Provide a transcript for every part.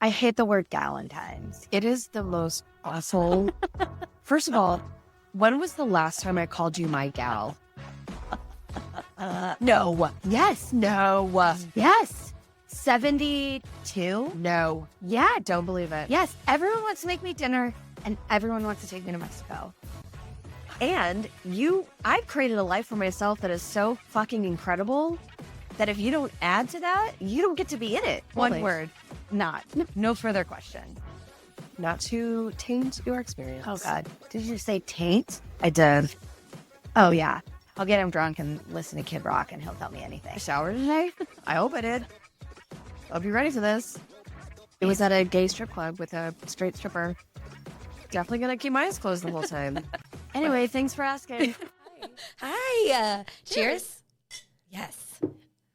I hate the word Galentine's. It is the most awful. First of all, when was the last time I called you my gal? No. Yes. No. Yes. 72? No. Yeah. Don't believe it. Yes. Everyone wants to make me dinner and everyone wants to take me to Mexico. And I've created a life for myself that is so fucking incredible that if you don't add to that, you don't get to be in it. One word. Not. No further question. Not to taint your experience. Oh, God. Did you say taint? I did. Oh, yeah. I'll get him drunk and listen to Kid Rock and he'll tell me anything. Shower today? I hope I did. Hope you're ready for this. It was at a gay strip club with a straight stripper. Definitely going to keep my eyes closed the whole time. Anyway, thanks for asking. Hi. Cheers. Yes.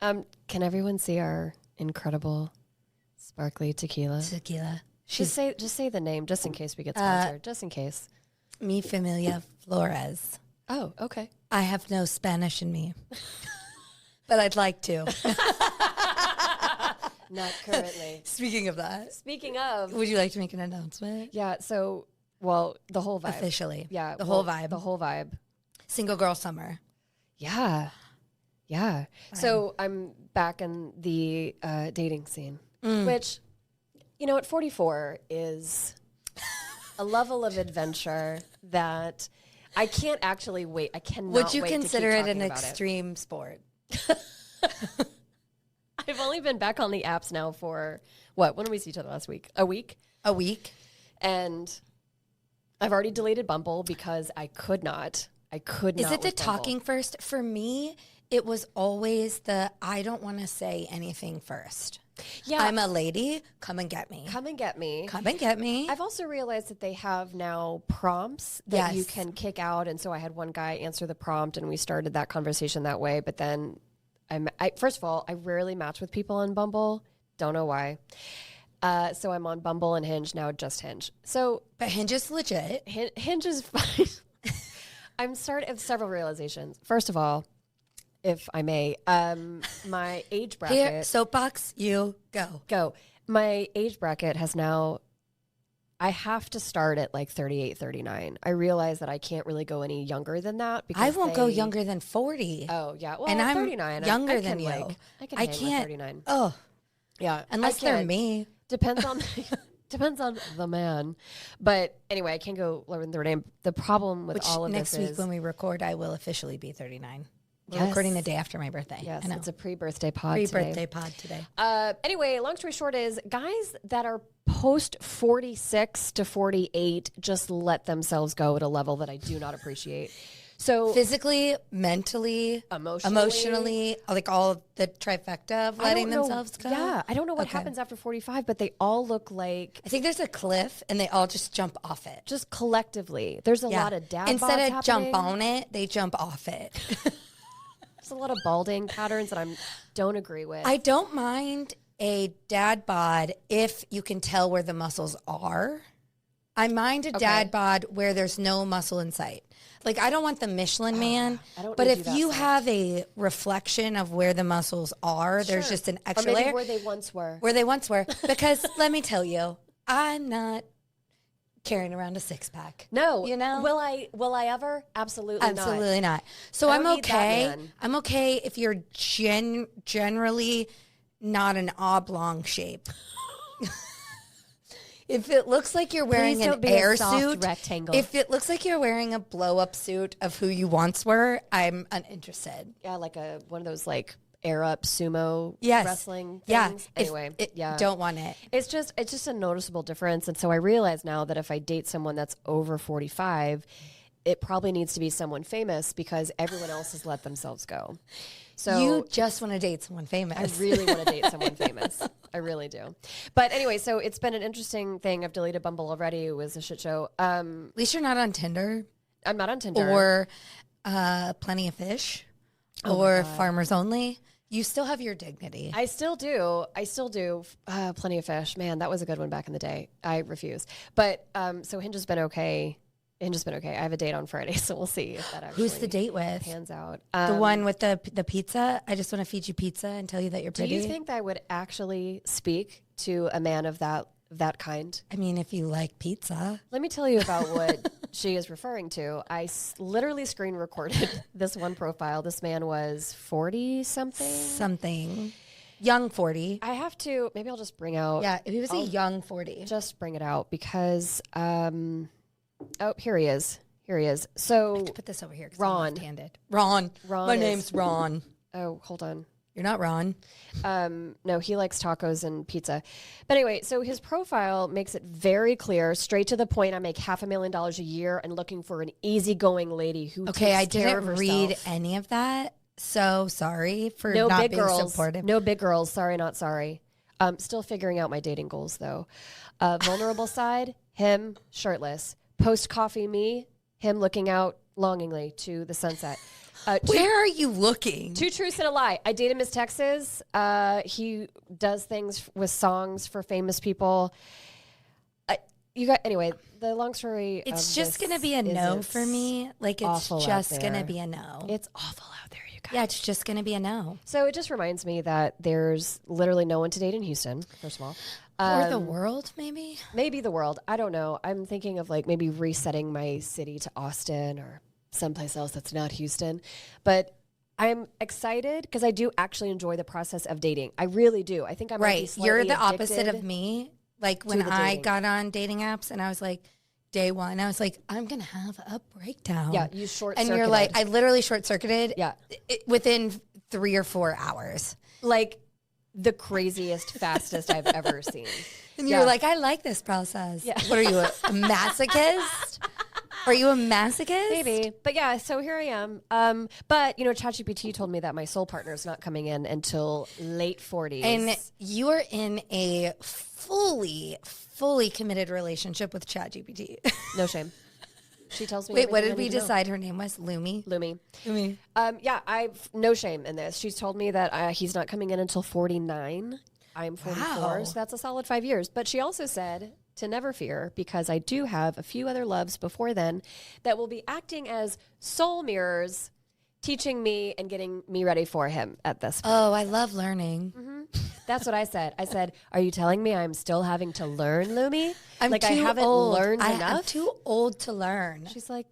Can everyone see our incredible sparkly tequila? Tequila. Just say the name, just in case we get sponsored. Just in case. Mi Familia Flores. Oh, okay. I have no Spanish in me, but I'd like to. Not currently. Speaking of that. Speaking of. Would you like to make an announcement? Yeah, so, the whole vibe. Officially. Yeah. The whole vibe. The whole vibe. Single girl summer. Yeah. Yeah. Fine. So I'm back in the dating scene, which, at 44 is a level of adventure that I can't actually wait. I cannot wait. Would you consider it an extreme sport? I've only been back on the apps now for, when did we see each other last week? A week? A week. And I've already deleted Bumble because I could not. Is it the talking first? For me, it was always I don't want to say anything first. Yeah. I'm a lady. Come and get me. Come and get me. Come and get me. I've also realized that they have now prompts that you can kick out. And so I had one guy answer the prompt and we started that conversation that way. But then first of all, I rarely match with people on Bumble. Don't know why. So I'm on Bumble and Hinge now, just Hinge. But Hinge is legit. Hinge is fine. I'm starting of several realizations. First of all, if I may, my age bracket. Here, soapbox, you go. My age bracket has now, I have to start at like 38, 39. I realize that I can't really go any younger than that. Because I won't go younger than 40. Oh, yeah. Well, and I'm 39. Younger than you. I can't. 39. Oh. Yeah. Unless they're me. Depends on the man. But anyway, I can't go lower than 39. The problem with all of this is... next week when we record, I will officially be 39. We're recording the day after my birthday. Yes, it's a pre-birthday pod Pre-birthday pod today. Anyway, long story short is guys that are post 46 to 48 just let themselves go at a level that I do not appreciate. So physically, mentally, emotionally, like all the trifecta of letting themselves go. Yeah, I don't know what happens after 45, but they all look like... I think there's a cliff and they all just jump off it. Just collectively. There's a lot of dad Instead bods of happening. jump on it, they jump off it. There's a lot of balding patterns that I don't agree with. I don't mind a dad bod if you can tell where the muscles are. I mind a dad bod where there's no muscle in sight. Like, I don't want the Michelin man, but if you have a reflection of where the muscles are, there's just an extra layer. Where they once were. Where they once were. Because let me tell you, I'm not carrying around a six-pack. No. You know? Will I ever? Absolutely not. So I'm okay. I'm okay if you're generally not an oblong shape. If it looks like you're wearing an air suit, rectangle. If it looks like you're wearing a blow-up suit of who you once were, I'm uninterested. Yeah, like one of those like air-up sumo wrestling things. Yeah. Anyway, don't want it. It's just a noticeable difference. And so I realize now that if I date someone that's over 45, it probably needs to be someone famous because everyone else has let themselves go. So you just want to date someone famous. I really want to date someone famous. I really do. But anyway, so it's been an interesting thing. I've deleted Bumble already. It was a shit show. At least you're not on Tinder. I'm not on Tinder. Or Plenty of Fish. Or Farmers Only. You still have your dignity. I still do. Plenty of Fish. Man, that was a good one back in the day. I refuse. But so Hinge has been okay. I have a date on Friday, so we'll see if that actually Who's the date with? Pans out. The one with the pizza? I just want to feed you pizza and tell you that you're pretty. Do you think that I would actually speak to a man of that that kind. I mean, if you like pizza. Let me tell you about what she is referring to. I literally screen recorded this one profile. This man was 40-something. Something. Young 40. I have to, maybe I'll just bring out. Yeah, he was a young 40. Just bring it out because, here he is. Here he is. So, I have to put this over here. Ron. I'm left-handed. Ron. My name's Ron. Oh, hold on. You're not Ron. No, he likes tacos and pizza. But anyway, so his profile makes it very clear, straight to the point. I make $500,000 a year and looking for an easygoing lady who takes I care of didn't herself. read any of that. So sorry for No not big being girls. supportive. No big girls. Sorry, not sorry. Still figuring out my dating goals though. Vulnerable side, him shirtless. Post coffee me, him looking out longingly to the sunset. Where are you looking? 2 truths and a lie. I date him as Texas. He does things with songs for famous people. Anyway, the long story. It's just going to be a no for me. Like, it's just going to be a no. It's awful out there, you guys. Yeah, it's just going to be a no. So it just reminds me that there's literally no one to date in Houston, first of all. Or the world, maybe? Maybe the world. I don't know. I'm thinking of like maybe resetting my city to Austin or someplace else that's not Houston. But I'm excited because I do actually enjoy the process of dating. I really do. I think I'm right. You're the opposite of me. Like when I got on dating apps and I was like, day one, I was like, I'm going to have a breakdown. Yeah, you short-circuited. And you're like, I literally short-circuited within 3 or 4 hours. Like the craziest, fastest I've ever seen. And you're like, I like this process. Yeah. What are you, a masochist? Are you a masochist? Maybe. But yeah, so here I am. But, ChatGPT told me that my soul partner is not coming in until late 40s. And you are in a fully committed relationship with ChatGPT. No shame. She tells me. Wait, what did we decide her name was? Lumi? Lumi. Yeah, I've no shame in this. She's told me that he's not coming in until 49. I'm 44, so that's a solid 5 years. But she also said to never fear, because I do have a few other loves before then that will be acting as soul mirrors, teaching me and getting me ready for him at this point. Oh, I love learning. Mm-hmm. That's what I said. I said, are you telling me I'm still having to learn, Lumi? I haven't learned enough? I'm too old to learn. She's like,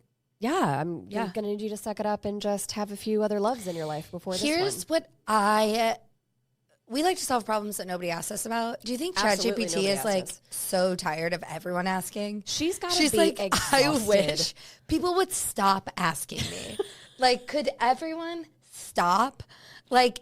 I'm going to need you to suck it up and just have a few other loves in your life before this one. Here's what we like to solve problems that nobody asks us about. Do you think ChatGPT is like so tired of everyone asking? She's be like, exhausted. I wish people would stop asking me. Like, could everyone stop? Like,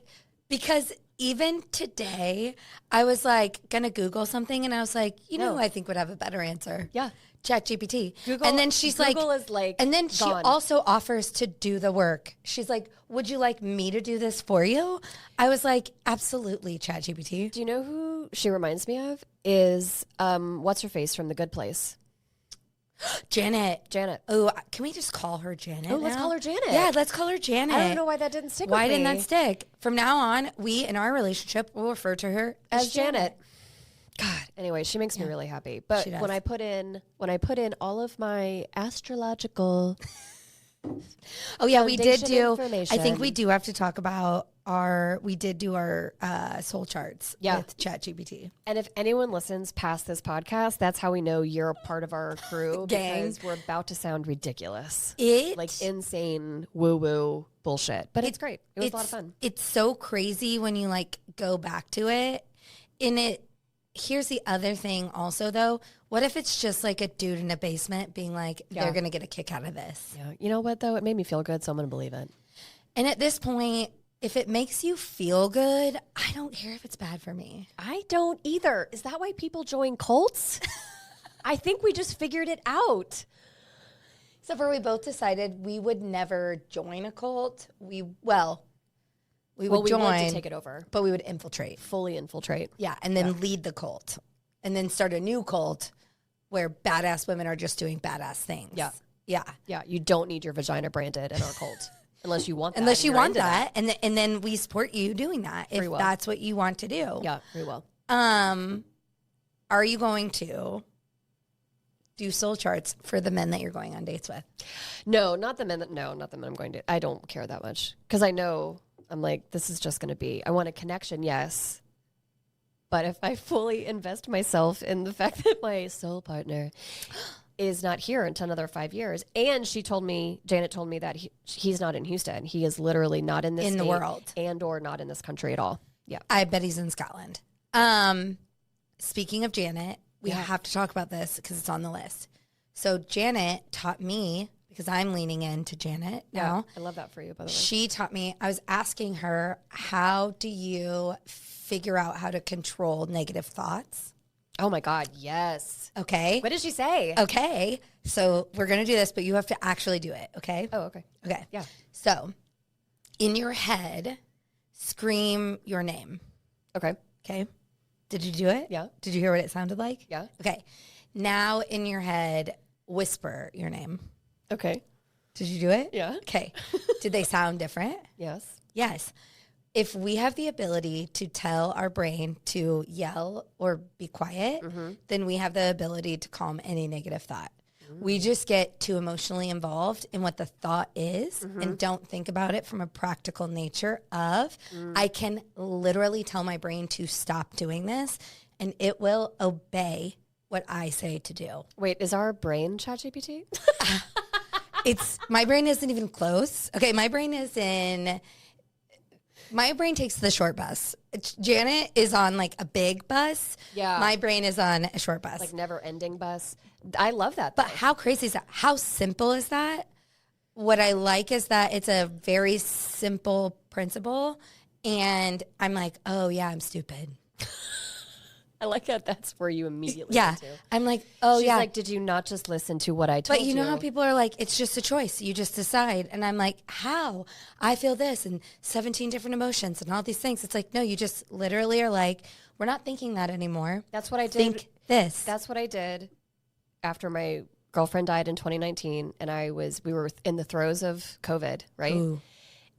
because even today, I was like going to Google something and I was like, who I think would have a better answer? Yeah. ChatGPT. Google, and then she's Google is like, and then she also offers to do the work. She's like, would you like me to do this for you? I was like, absolutely, ChatGPT. Do you know who she reminds me of? Is what's her face from The Good Place? Janet. Oh, can we just call her Janet? Oh, let's call her Janet. Yeah, let's call her Janet. I don't know why that didn't stick with me. Why didn't that stick? From now on, we in our relationship will refer to her as Janet. God. Anyway, she makes me really happy. But when I put in all of my astrological we did do I think we do have to talk about we did do our soul charts with ChatGPT. And if anyone listens past this podcast, that's how we know you're a part of our crew. Gang. Because we're about to sound ridiculous. Like insane woo-woo bullshit. But it's great. It was a lot of fun. It's so crazy when you like go back to it. Here's the other thing also, though. What if it's just like a dude in a basement being like, they're going to get a kick out of this? Yeah. You know what, though? It made me feel good, so I'm going to believe it. And at this point, if it makes you feel good, I don't care if it's bad for me. I don't either. Is that why people join cults? I think we just figured it out. Except for we both decided we would never join a cult. We would join, want to take it over, but we would infiltrate, fully infiltrate. Yeah, and then lead the cult, and then start a new cult where badass women are just doing badass things. Yeah. You don't need your vagina branded in our cult unless you want that. Unless you want that, and then we support you doing that if that's what you want to do. Yeah, very well. Are you going to do soul charts for the men that you're going on dates with? No, not the men I'm going to. I don't care that much because I know. I'm like, this is just going to be, I want a connection, yes. But if I fully invest myself in the fact that my soul partner is not here until another 5 years, and Janet told me that he's not in Houston. He is literally not in this in the world, and or not in this country at all. Yeah, I bet he's in Scotland. Speaking of Janet, we have to talk about this because it's on the list. So Janet taught me, because I'm leaning into Janet now. I love that for you, by the way. She taught me. I was asking her, how do you figure out how to control negative thoughts? Oh my God, yes. Okay. What did she say? Okay. So we're going to do this, but you have to actually do it. Okay. Oh, okay. Okay. Yeah. So in your head, scream your name. Okay. Okay. Did you do it? Yeah. Did you hear what it sounded like? Yeah. Okay. Now in your head, whisper your name. Okay. Did you do it? Yeah. Okay. Did they sound different? Yes. Yes. If we have the ability to tell our brain to yell or be quiet, then we have the ability to calm any negative thought. We just get too emotionally involved in what the thought is and don't think about it from a practical nature of, I can literally tell my brain to stop doing this and it will obey what I say to do. Wait, is our brain ChatGPT? My brain isn't even close. Okay, my brain takes the short bus. Janet is on like a big bus. Yeah. My brain is on a short bus. Like never ending bus. I love that. But how crazy is that? How simple is that? What I like is that it's a very simple principle. And I'm like, oh yeah, I'm stupid. I like that. That's where you immediately Yeah. get to. I'm like, oh She's yeah. like, did you not just listen to what I told you? But you know how people are like, it's just a choice. You just decide. And I'm like, how? I feel this and 17 different emotions and all these things. It's like, no, you just literally are like, we're not thinking that anymore. That's what I did. Think this. That's what I did after my girlfriend died in 2019. And we were in the throes of COVID, right? Ooh.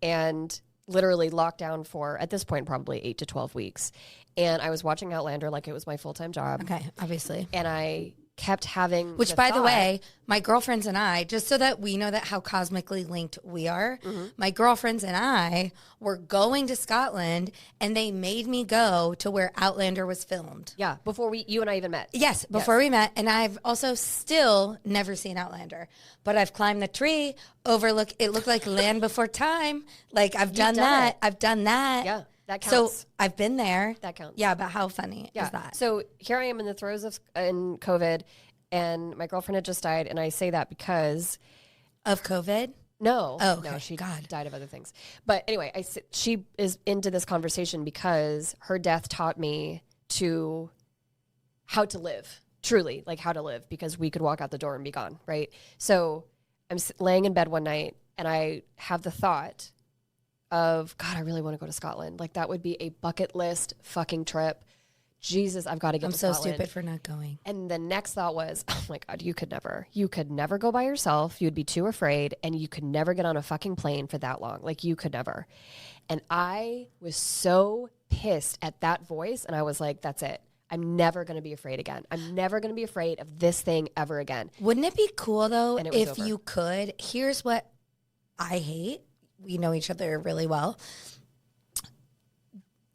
And literally locked down for, at this point, probably 8 to 12 weeks. And I was watching Outlander like it was my full-time job. Okay, obviously. And I kept having Which, by the way, my girlfriends and I, just so that we know that how cosmically linked we are, my girlfriends and I were going to Scotland, and they made me go to where Outlander was filmed. Yeah, before you and I even met. Yes, before we met, and I've also still never seen Outlander, but I've climbed the tree, it looked like Land Before Time. Like, I've done that. I've done that. Yeah. That counts. So I've been there. That counts. Yeah, but how funny is that? So here I am in the throes of in COVID, and my girlfriend had just died, and I say that because of COVID. No, oh, okay. No, she died of other things. But anyway, she is into this conversation because her death taught me how to live, truly, like how to live, because we could walk out the door and be gone, right? So I'm laying in bed one night, and I have the thought of, God, I really want to go to Scotland. Like, that would be a bucket list fucking trip. Jesus, I've got to get to Scotland. I'm so stupid for not going. And the next thought was, oh my God, you could never go by yourself. You'd be too afraid, and you could never get on a fucking plane for that long. Like, you could never. And I was so pissed at that voice, and I was like, that's it. I'm never going to be afraid again. I'm never going to be afraid of this thing ever again. Wouldn't it be cool, though, if over. you could? Here's what I hate. We know each other really well.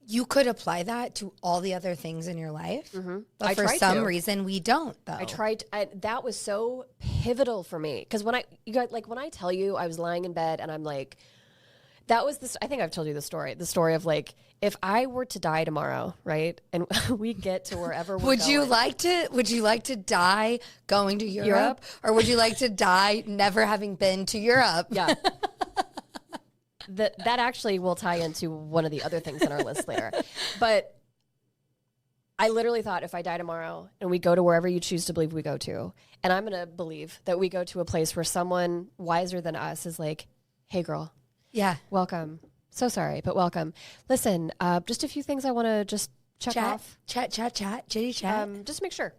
You could apply that to all the other things in your life. Mm-hmm. But for some reason, we don't, though. I tried. That was so pivotal for me. Because when I tell you I was lying in bed and I'm like, that was this. I think I've told you the story of like, if I were to die tomorrow, right? And we get to wherever we're Would you like to die going to Europe? Or would you like to die never having been to Europe? Yeah. That actually will tie into one of the other things on our list later. But I literally thought, if I die tomorrow and we go to wherever you choose to believe we go to, and I'm going to believe that we go to a place where someone wiser than us is like, hey, girl. Yeah. Welcome. So sorry, but welcome. Listen, just a few things I want to just check off. Chat, chitty chat. Just make sure.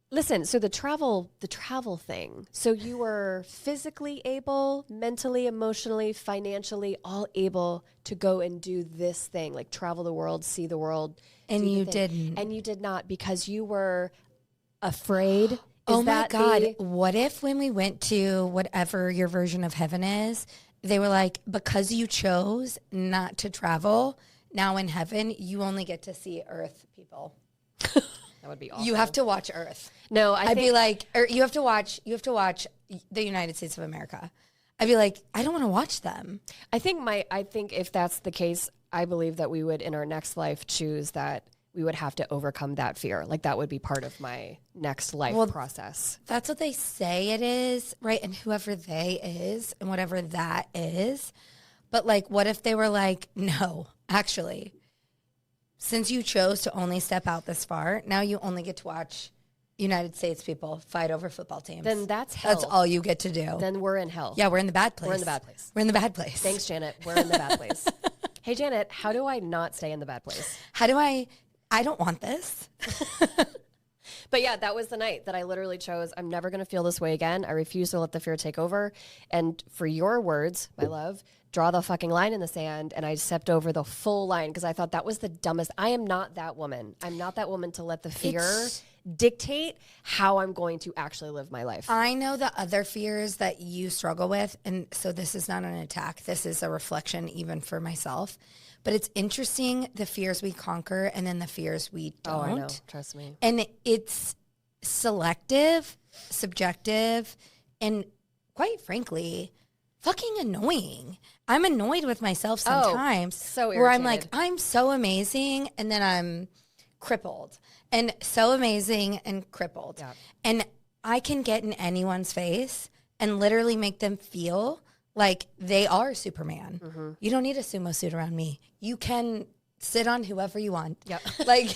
Listen, so the travel thing. So you were physically able, mentally, emotionally, financially, all able to go and do this thing, like travel the world, see the world. And you didn't. And you did not, because you were afraid. Oh my God. What if when we went to whatever your version of heaven is, they were like, because you chose not to travel, now in heaven, you only get to see Earth people. That would be awesome. You have to watch Earth. No, I'd be like, or you have to watch the United States of America. I'd be like, I don't want to watch them. I think if that's the case, I believe that we would in our next life choose that we would have to overcome that fear. Like that would be part of my next life process. That's what they say it is, right? And whoever they is and whatever that is. But like, what if they were like, no, actually, since you chose to only step out this far, now you only get to watch United States people fight over football teams. Then that's hell. That's all you get to do. Then we're in hell. Yeah, we're in the bad place. We're in the bad place. We're in the bad place. Thanks, Janet. We're in the bad place. Hey, Janet, how do I not stay in the bad place? How do I don't want this. But yeah, that was the night that I literally chose, I'm never going to feel this way again. I refuse to let the fear take over. And for your words, my love, draw the fucking line in the sand. And I stepped over the full line because I thought that was the dumbest. I am not that woman. I'm not that woman to let the fear dictate how I'm going to actually live my life. I know the other fears that you struggle with. And so this is not an attack. This is a reflection even for myself. But it's interesting, the fears we conquer and then the fears we don't. Oh, I know. Trust me. And it's selective, subjective, and quite frankly, fucking annoying. I'm annoyed with myself sometimes. So irritated. Where I'm like, I'm so amazing, and then I'm crippled. And so amazing and crippled. Yeah. And I can get in anyone's face and literally make them feel like they are Superman. Mm-hmm. You don't need a sumo suit around me. You can sit on whoever you want. Yep. Like,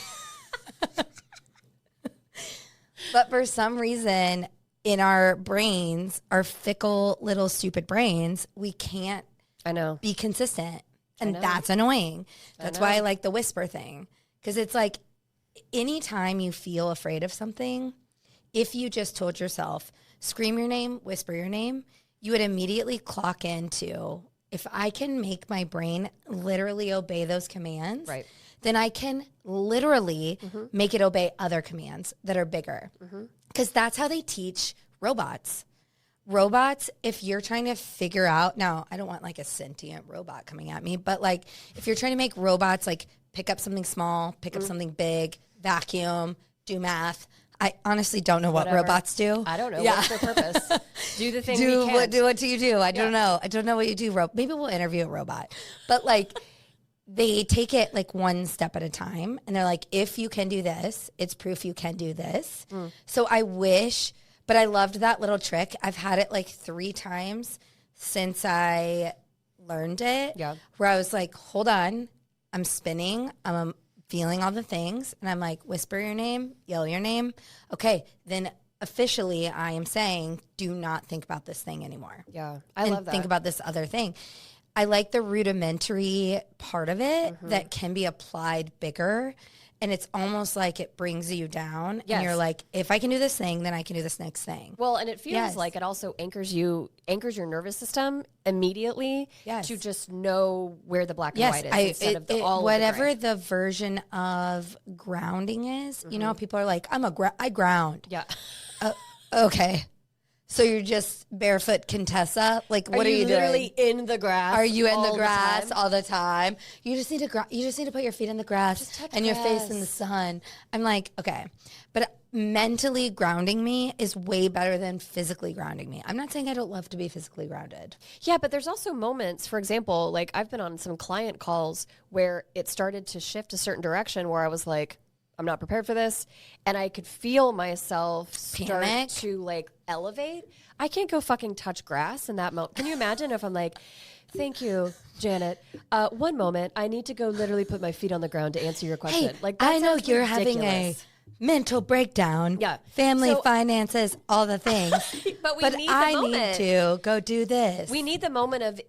but for some reason in our brains, our fickle little stupid brains, we can't be consistent. And that's annoying. That's why I like the whisper thing. Because it's like anytime you feel afraid of something, if you just told yourself, scream your name, whisper your name, you would immediately clock into, if I can make my brain literally obey those commands, right, then I can literally make it obey other commands that are bigger. Because that's how they teach robots. Robots, if you're trying to figure out, now I don't want like a sentient robot coming at me, but like if you're trying to make robots like pick up something small, pick up something big, vacuum, do math, I honestly don't know what robots do. I don't know. Yeah. What's their purpose? Do the thing we can't. What do you do? I don't know. I don't know what you do. Maybe we'll interview a robot. But like they take it like one step at a time. And they're like, if you can do this, it's proof you can do this. So I wish, but I loved that little trick. I've had it like 3 times since I learned it. Yeah. Where I was like, hold on. I'm spinning. I'm feeling all the things, and I'm like, whisper your name, yell your name. Okay, then officially I am saying, do not think about this thing anymore. Yeah, I love that. Think about this other thing. I like the rudimentary part of it that can be applied bigger, and it's almost like it brings you down, and you're like, if I can do this thing, then I can do this next thing. Well, and it feels like it also anchors your nervous system immediately to just know where the black and white is instead of all whatever of the the version of grounding is. You know, people are like, I ground. Yeah. Okay. So you're just barefoot Contessa? Like, what are you doing? Literally in the grass? Are you in the grass all the time? You just need to put your feet in the grass and your face in the sun. I'm like, okay, but mentally grounding me is way better than physically grounding me. I'm not saying I don't love to be physically grounded. Yeah, but there's also moments, for example, like I've been on some client calls where it started to shift a certain direction where I was like, I'm not prepared for this. And I could feel myself start to like elevate. I can't go fucking touch grass in that moment. Can you imagine if I'm like, thank you, Janet. One moment. I need to go literally put my feet on the ground to answer your question. Hey, like I know you're having a mental breakdown. Yeah. Family, finances, all the things. but I need to go do this. We need the moment of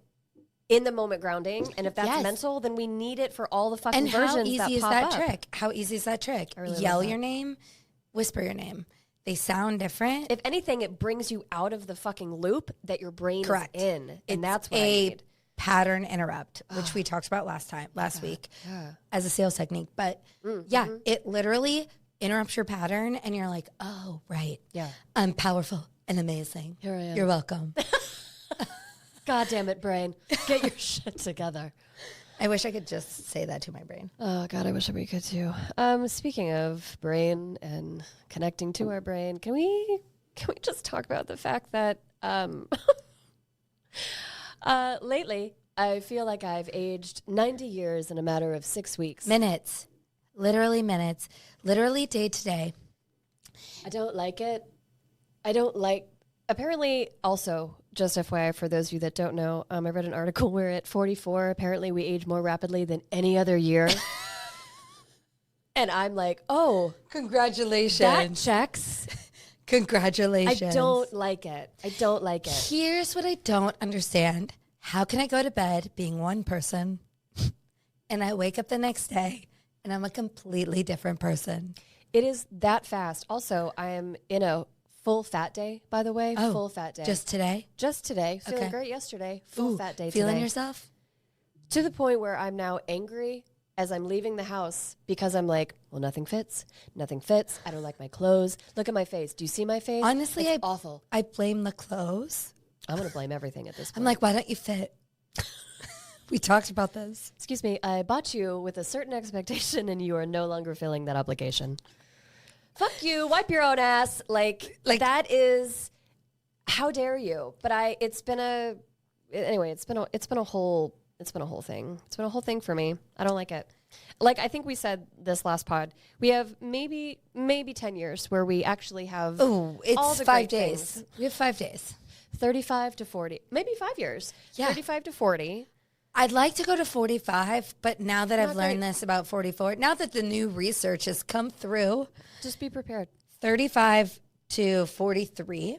in the moment grounding, and if that's mental, then we need it for all the fucking versions that pop up. How easy is that trick? How easy is that trick? Yell your name, whisper your name. They sound different. If anything, it brings you out of the fucking loop that your brain is in, and that's what I need. Pattern interrupt, which we talked about last week as a sales technique. But it literally interrupts your pattern, and you're like, oh, right. Yeah. I'm powerful and amazing. Here I am. You're welcome. God damn it, brain. Get your shit together. I wish I could just say that to my brain. Oh God, I wish we could too. Speaking of brain and connecting to our brain, can we just talk about the fact that lately I feel like I've aged 90 years in a matter of 6 weeks. Minutes, literally day to day. I don't like it. Apparently, also, just FYI, for those of you that don't know, I read an article where at 44, apparently we age more rapidly than any other year. And I'm like, oh. Congratulations. That checks. Congratulations. I don't like it. Here's what I don't understand. How can I go to bed being one person and I wake up the next day and I'm a completely different person? It is that fast. Also, I am in a full fat day, by the way. Oh, full fat day. Just today? Just today. Feeling great yesterday. Full fat day feeling today. yourself? To the point where I'm now angry as I'm leaving the house because I'm like, well, nothing fits. I don't like my clothes. Look at my face. Do you see my face? Honestly, it's awful. I blame the clothes. I'm going to blame everything at this point. I'm like, why don't you fit? We talked about this. Excuse me. I bought you with a certain expectation and you are no longer filling that obligation. Fuck you. Wipe your own ass. Like that is, how dare you? But it's been a whole thing. It's been a whole thing for me. I don't like it. Like, I think we said this last pod, we have maybe 10 years where we actually have it's all the 5 great days. things. We have 5 days. 35 to 40. Maybe 5 years. Yeah. 35 to 40. I'd like to go to 45, but now that I've Not learned great. this about 44, now that the new research has come through, Just be prepared. 35 to 43,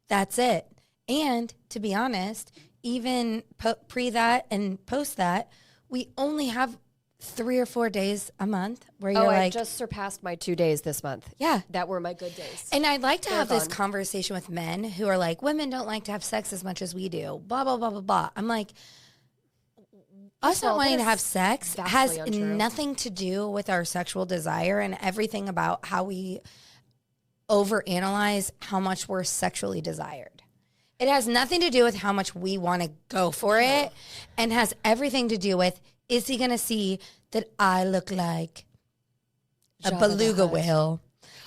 that's it. And to be honest, even pre that and post that, we only have 3 or 4 days a month where you're I like, just surpassed my 2 days this month. yeah. That were my good days. And I'd like to have this gone. conversation with men who are like, women don't like to have sex as much as we do, blah, blah, blah, blah, blah. I'm like, us not wanting to have sex has nothing to do with our sexual desire and everything about how we overanalyze how much we're sexually desired. It has nothing to do with how much we want to go for it and has everything to do with, is he going to see that I look like a Jabba the beluga Hutt. whale?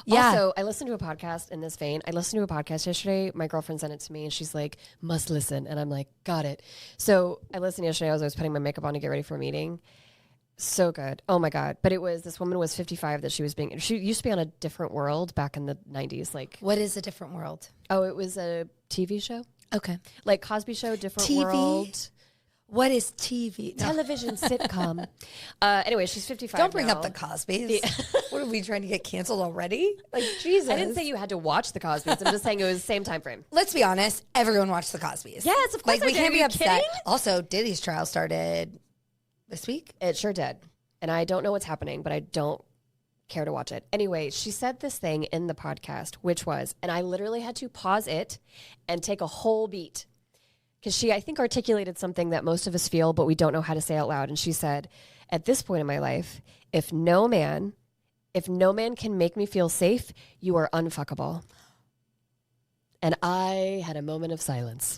Yeah. Also, I listened to a podcast in this vein. I listened to a podcast yesterday. My girlfriend sent it to me, and she's like, must listen. And I'm like, got it. So I listened yesterday as I was putting my makeup on to get ready for a meeting. So good. Oh, my God. But this woman was 55 that she used to be on a different world back in the 90s. Like, What is a different world? oh, it was a TV show. Okay. Like Cosby Show, different TV? world. What is TV? No. Television sitcom. Anyway, she's 55 Don't bring now. up the Cosbys. What are we trying to get canceled already? Like, Jesus. I didn't say you had to watch the Cosbys. I'm just saying it was the same time frame. Let's be honest. Everyone watched the Cosbys. Yes, of course. Like, we I did. can't Are be you upset. kidding? Also, Diddy's trial started this week. It sure did. And I don't know what's happening, but I don't care to watch it. Anyway, she said this thing in the podcast, which was, and I literally had to pause it and take a whole beat. Because she, I think, articulated something that most of us feel, but we don't know how to say out loud. And she said, at this point in my life, if no man can make me feel safe, you are unfuckable. And I had a moment of silence.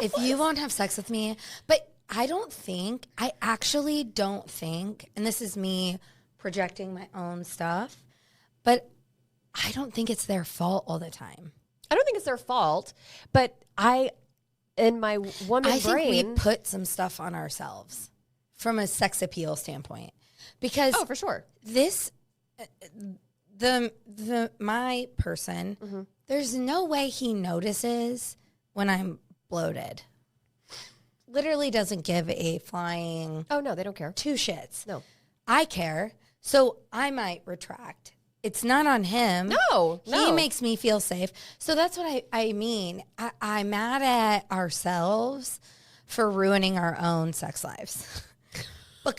If you won't have sex with me, but I actually don't think, and this is me projecting my own stuff, but I don't think it's their fault all the time. I don't think it's their fault, but in my woman I brain, think we put some stuff on ourselves from a sex appeal standpoint, because oh, for sure, this my person, there's no way he notices when I'm bloated. Literally doesn't give a flying. Oh no, they don't care. 2 shits. No, I care, so I might retract. It's not on him. No. He makes me feel safe. So that's what I mean. I'm mad at ourselves for ruining our own sex lives. But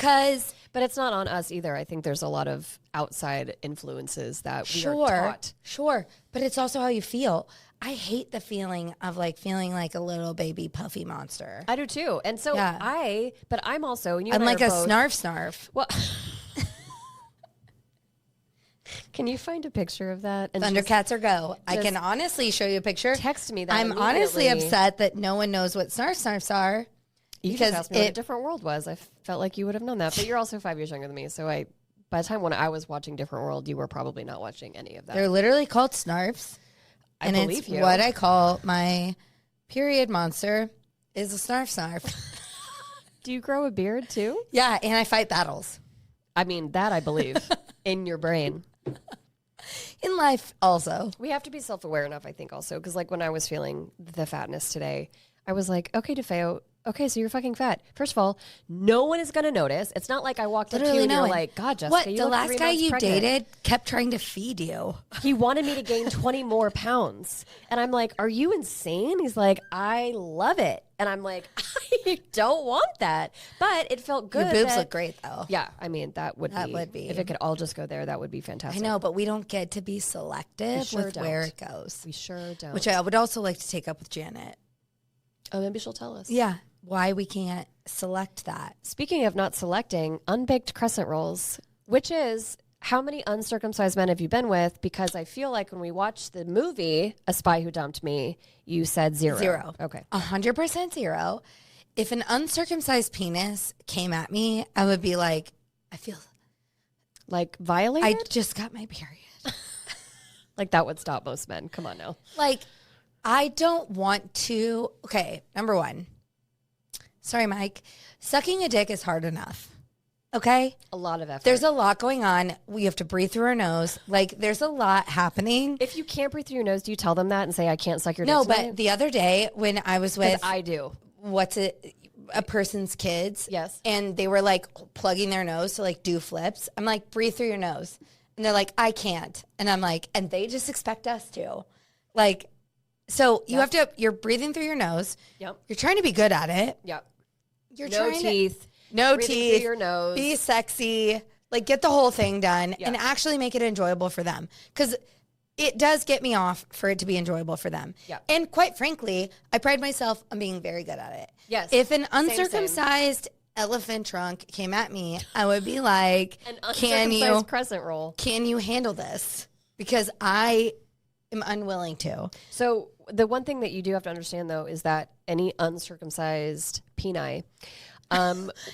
it's not on us either. I think there's a lot of outside influences that we are taught. Sure. But it's also how you feel. I hate the feeling of feeling like a little baby puffy monster. I do too. And so Yeah. but I'm also, and you I'm and I like are a both, snarf. Well, can you find a picture of that? And Thundercats or go. I just can honestly show you a picture. text me that I'm honestly immediately. upset that no one knows what snarfs are. You just asked me what a different world was. I felt like you would have known that, but you're also 5 years younger than me. So by the time when I was watching Different World, you were probably not watching any of that. They're literally called snarfs. I believe it's you. what I call my period monster is a snarf. Do you grow a beard too? Yeah, and I fight battles. I mean, that I believe in your brain. In life also. We have to be self-aware enough, I think, also. Because, like, when I was feeling the fatness today, I was like, okay, DeFeo, okay, so you're fucking fat. First of all, no one is going to notice. It's not like I walked up to you and you're like, God, Jessica, what? you The look last 3 guy months you pregnant. dated kept trying to feed you. He wanted me to gain 20 more pounds. And I'm like, are you insane? He's like, I love it. And I'm like, I don't want that. But it felt good. Your boobs look great, though. Yeah, I mean, that would be. If it could all just go there, that would be fantastic. I know, but we don't get to be selective sure with don't. where it goes. We sure don't. Which I would also like to take up with Janet. Oh, maybe she'll tell us. Yeah, why we can't select that. Speaking of not selecting, unbaked crescent rolls, which is how many uncircumcised men have you been with? Because I feel like when we watched the movie A Spy Who Dumped Me, you said zero. Zero. Okay. 100% zero. If an uncircumcised penis came at me, I would be like, I feel Like violated? I just got my period. Like that would stop most men. Come on now. Like, I don't want to. Okay, number one. Sorry, Mike. Sucking a dick is hard enough. Okay? A lot of effort. There's a lot going on. We have to breathe through our nose. Like, there's a lot happening. If you can't breathe through your nose, do you tell them that and say, I can't suck your dick No, tonight? but the other day when I was with I do. a person's kids. Yes. And they were like plugging their nose to like do flips. I'm like, breathe through your nose. And they're like, I can't. And I'm like, and they just expect us to. Like, so you have to, you're breathing through your nose. Yep. You're trying to be good at it. Yep. You're No trying teeth. No breathing teeth. through your nose. Be sexy. Like, get the whole thing done Yeah. and actually make it enjoyable for them. Because it does get me off for it to be enjoyable for them. Yeah. And quite frankly, I pride myself on being very good at it. Yes. If an Same. uncircumcised elephant trunk came at me, I would be like, An can uncircumcised crescent roll. you handle this? Because I am unwilling to. So the one thing that you do have to understand, though, is that any uncircumcised peni,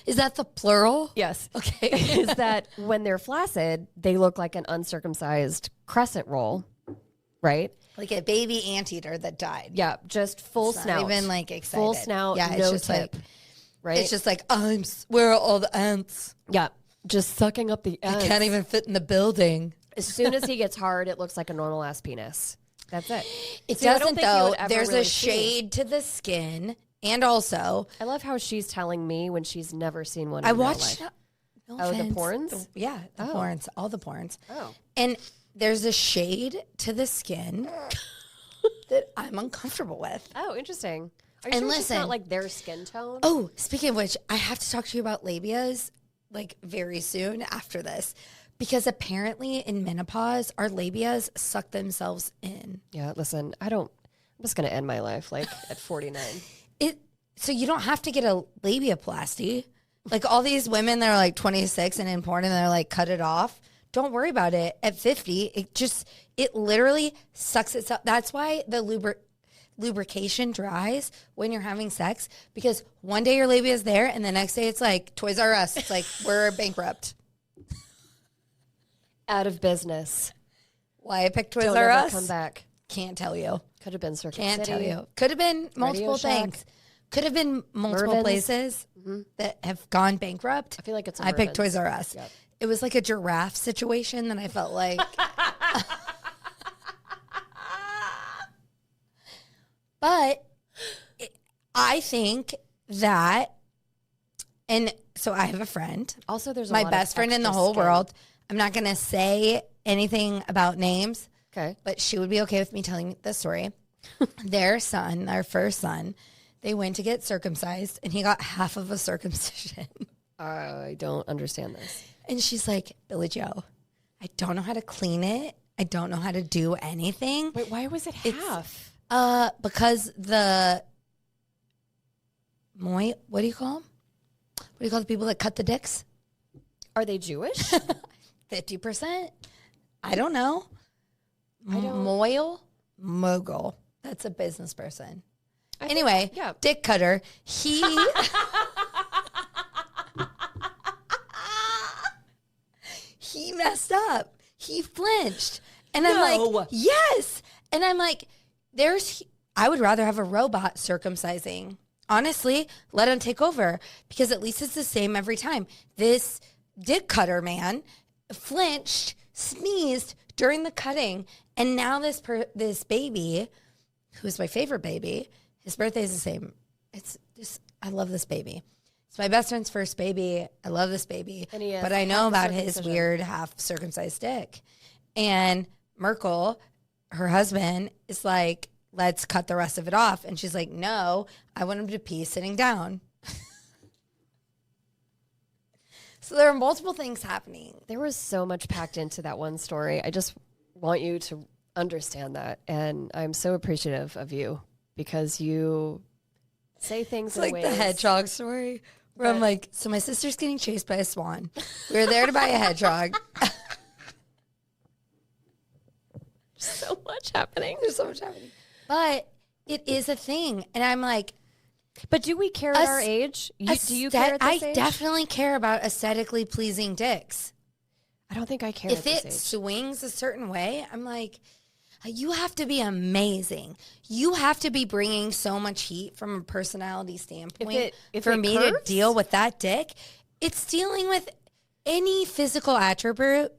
Is that the plural? yes, Okay. is that when they're flaccid, they look like an uncircumcised crescent roll, right? Like a baby anteater that died. Yeah, just full It's snout. not even like excited. Full snout, Yeah, it's no just tip, like, right? it's just like, where are all the ants? yeah, just sucking up the ends. I can't even fit in the building. As soon as he gets hard, it looks like a normal ass penis. That's it. It See, I don't doesn't think you though. would ever There's really a see. shade to the skin, and also I love how she's telling me when she's never seen one. I in real watched. life. No Oh, the offense. porns? Yeah, the Oh. porns, all the porns. Oh. And there's a shade to the skin that I'm uncomfortable with. Oh, interesting. Are you And sure it's listen- not like their skin tone? Oh, speaking of which, I have to talk to you about labias like very soon after this. Because apparently in menopause, our labias suck themselves in. Yeah, listen, I'm just going to end my life like at 49. So you don't have to get a labiaplasty. Like all these women that are like 26 and in porn and they're like, cut it off. Don't worry about it. At 50, it literally sucks itself. That's why the lubrication dries when you're having sex, because one day your labia is there and the next day it's like Toys R Us. It's like, we're bankrupt. Out of business. Why I picked Toys Don't R ever Us? come back. Can't tell you. Could have been Circuit Can't City. tell you. Could have been multiple Shack. things. Could have been multiple Mervyn's. places that have gone bankrupt. I feel like it's a I picked Mervyn's. Toys R Us. Yep. It was like a giraffe situation that I felt like. But I think that, and so I have a friend, Also, there's a my lot best of friend in the extra whole skin. world. I'm not going to say anything about names, Okay. but she would be okay with me telling the story. Their son, our first son, they went to get circumcised and he got half of a circumcision. I don't understand this. And she's like, Billy Joe, I don't know how to clean it. I don't know how to do anything. Wait, why was it half? Because the what do you call them? What do you call the people that cut the dicks? Are they Jewish? 50%? I don't know. I don't- Mogul. That's a business person. Anyway, Dick Cutter, he he messed up. He flinched. And I'm like, yes. And I'm like, I would rather have a robot circumcising. Honestly, let him take over because at least it's the same every time. This Dick Cutter man flinched, sneezed during the cutting, and now this baby, who's my favorite baby, his birthday is the same. It's just, I love this baby. It's my best friend's first baby. I love this baby, but I know about his weird half circumcised dick. And Merkel, her husband, is like, let's cut the rest of it off. And she's like, no, I want him to pee sitting down. So there are multiple things happening. There was so much packed into that one story. I just want you to understand that. And I'm so appreciative of you because you say things in like ways. The hedgehog story where I'm like, so my sister's getting chased by a swan. We were there to buy a hedgehog. So much happening. There's so much happening. But it is a thing. And I'm like, but do we care at our age? Do you care at this age? I definitely care about aesthetically pleasing dicks. I don't think I care if it swings a certain way, I'm like, you have to be amazing. You have to be bringing so much heat from a personality standpoint for me to deal with that dick. It's dealing with any physical attribute.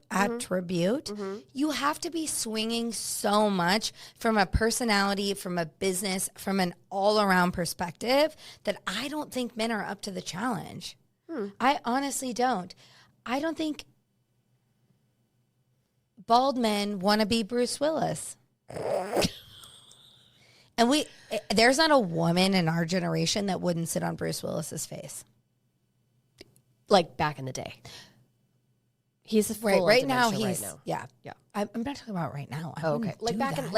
You have to be swinging so much from a personality, from a business, from an all-around perspective that I don't think men are up to the challenge. I honestly don't. I don't think bald men want to be Bruce Willis. And there's not a woman in our generation that wouldn't sit on Bruce Willis's face. Like back in the day. He's a full right now. Yeah. I'm not talking about right now. Okay. Like back in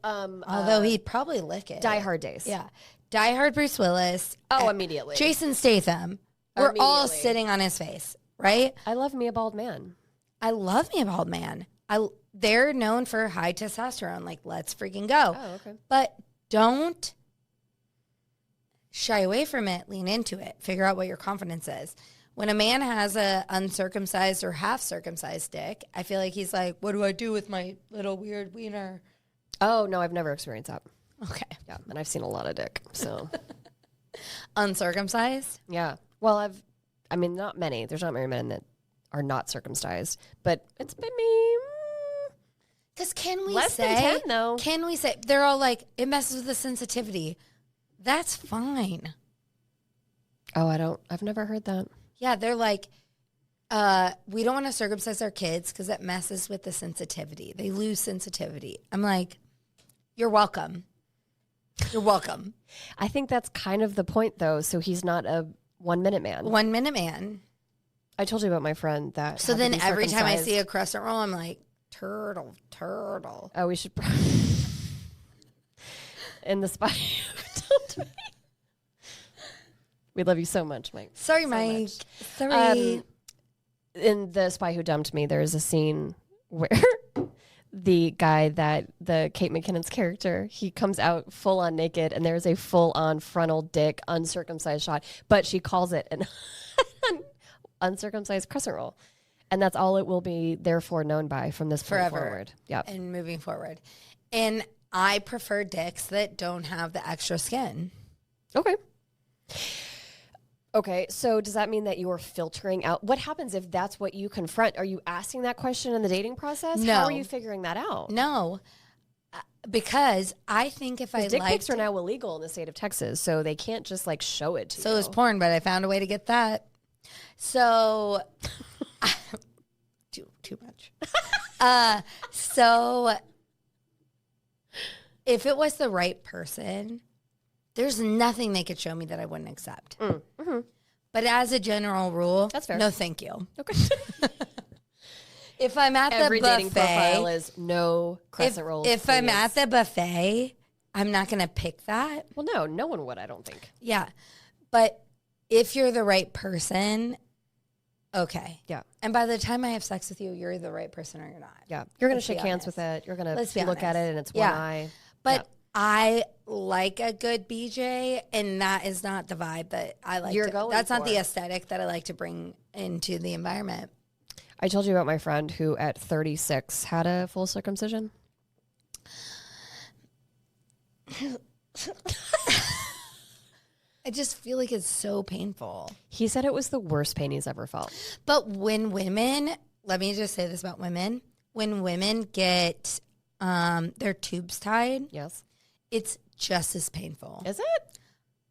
although he'd probably lick it. Die Hard days. Yeah. Die Hard Bruce Willis. Immediately. Jason Statham. We're all sitting on his face, right? I love me a bald man. I love me a bald man. They're known for high testosterone. Like, let's freaking go. Oh, okay. But don't shy away from it. Lean into it. Figure out what your confidence is. When a man has a uncircumcised or half circumcised dick, I feel like he's like, what do I do with my little weird wiener? Oh, no, I've never experienced that. Okay. Yeah, and I've seen a lot of dick, so. Uncircumcised? Yeah. Well, not many. There's not many men that are not circumcised, but it's been me. Because can we less say, than 10, though. Can we say, they're all like, it messes with the sensitivity. That's fine. Oh, I've never heard that. Yeah, they're like, we don't want to circumcise our kids because it messes with the sensitivity. They lose sensitivity. I'm like, you're welcome. You're welcome. I think that's kind of the point, though. So he's not a 1 minute man. 1 minute man. I told you about my friend that. So then every time I see a crescent roll, I'm like, turtle. Oh, we should. In the spy. We love you so much, Mike. Sorry, Mike. Sorry. In The Spy Who Dumped Me, there is a scene where the guy the Kate McKinnon's character, he comes out full on naked and there's a full on frontal dick uncircumcised shot, but she calls it an uncircumcised crescent roll. And that's all it will be therefore known by from this point forward. Yep. And moving forward. And I prefer dicks that don't have the extra skin. Okay, so does that mean that you are filtering out? What happens if that's what you confront? Are you asking that question in the dating process? No. How are you figuring that out? No, because I think if I dick pics are now illegal in the state of Texas, so they can't just like show it to you. So is porn, but I found a way to get that. So too much. So if it was the right person, there's nothing they could show me that I wouldn't accept. Mm-hmm. But as a general rule, that's fair. No, thank you. Okay. If I'm at Every the buffet, dating profile is no crescent rolls. If I'm at the buffet, I'm not going to pick that. Well, no one would, I don't think. Yeah. But if you're the right person, okay. Yeah. And by the time I have sex with you, you're the right person or you're not. Yeah. You're going to shake hands with it. You're going to look at it and it's one eye. But I like a good BJ, and that is not the vibe that I like. That's not the aesthetic that I like to bring into the environment. I told you about my friend who at 36 had a full circumcision. I just feel like it's so painful. He said it was the worst pain he's ever felt. But when women, let me just say this about women, when women get their tubes tied, yes, it's just as painful. Is it?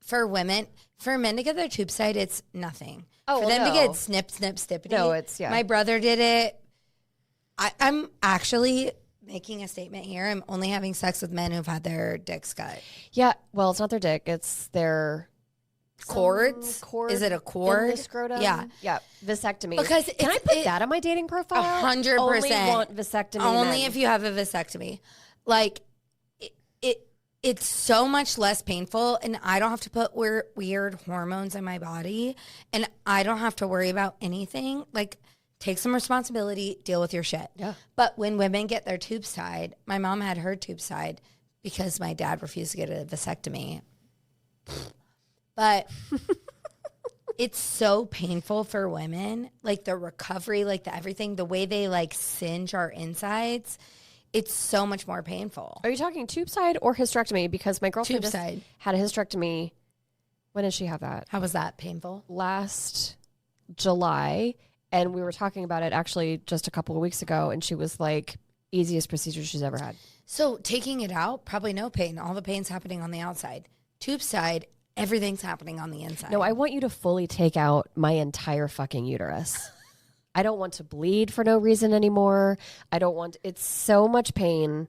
For women, for men to get their tubes tied, it's nothing. Oh, for them to get snip, stippity. No, it's, yeah. My brother did it. I'm actually making a statement here. I'm only having sex with men who've had their dicks cut. Yeah, well, it's not their dick. It's their... Cords? Is it a cord? In the scrotum? Yeah. Yeah. Vasectomy. Because can I put that on my dating profile? 100%. Only want vasectomy. Only if you have a vasectomy. Like, it's so much less painful, and I don't have to put weird hormones in my body, and I don't have to worry about anything. Like, take some responsibility, deal with your shit. Yeah. But when women get their tubes tied, my mom had her tubes tied because my dad refused to get a vasectomy. But it's so painful for women, like the recovery, like the everything, the way they like singe our insides. It's so much more painful. Are you talking tube side or hysterectomy? Because my girlfriend just had a hysterectomy. When did she have that? How was that painful? Last July. And we were talking about it actually just a couple of weeks ago. And she was like, easiest procedure she's ever had. So taking it out, probably no pain. All the pain's happening on the outside. Tube side, everything's happening on the inside. No, I want you to fully take out my entire fucking uterus. I don't want to bleed for no reason anymore. It's so much pain.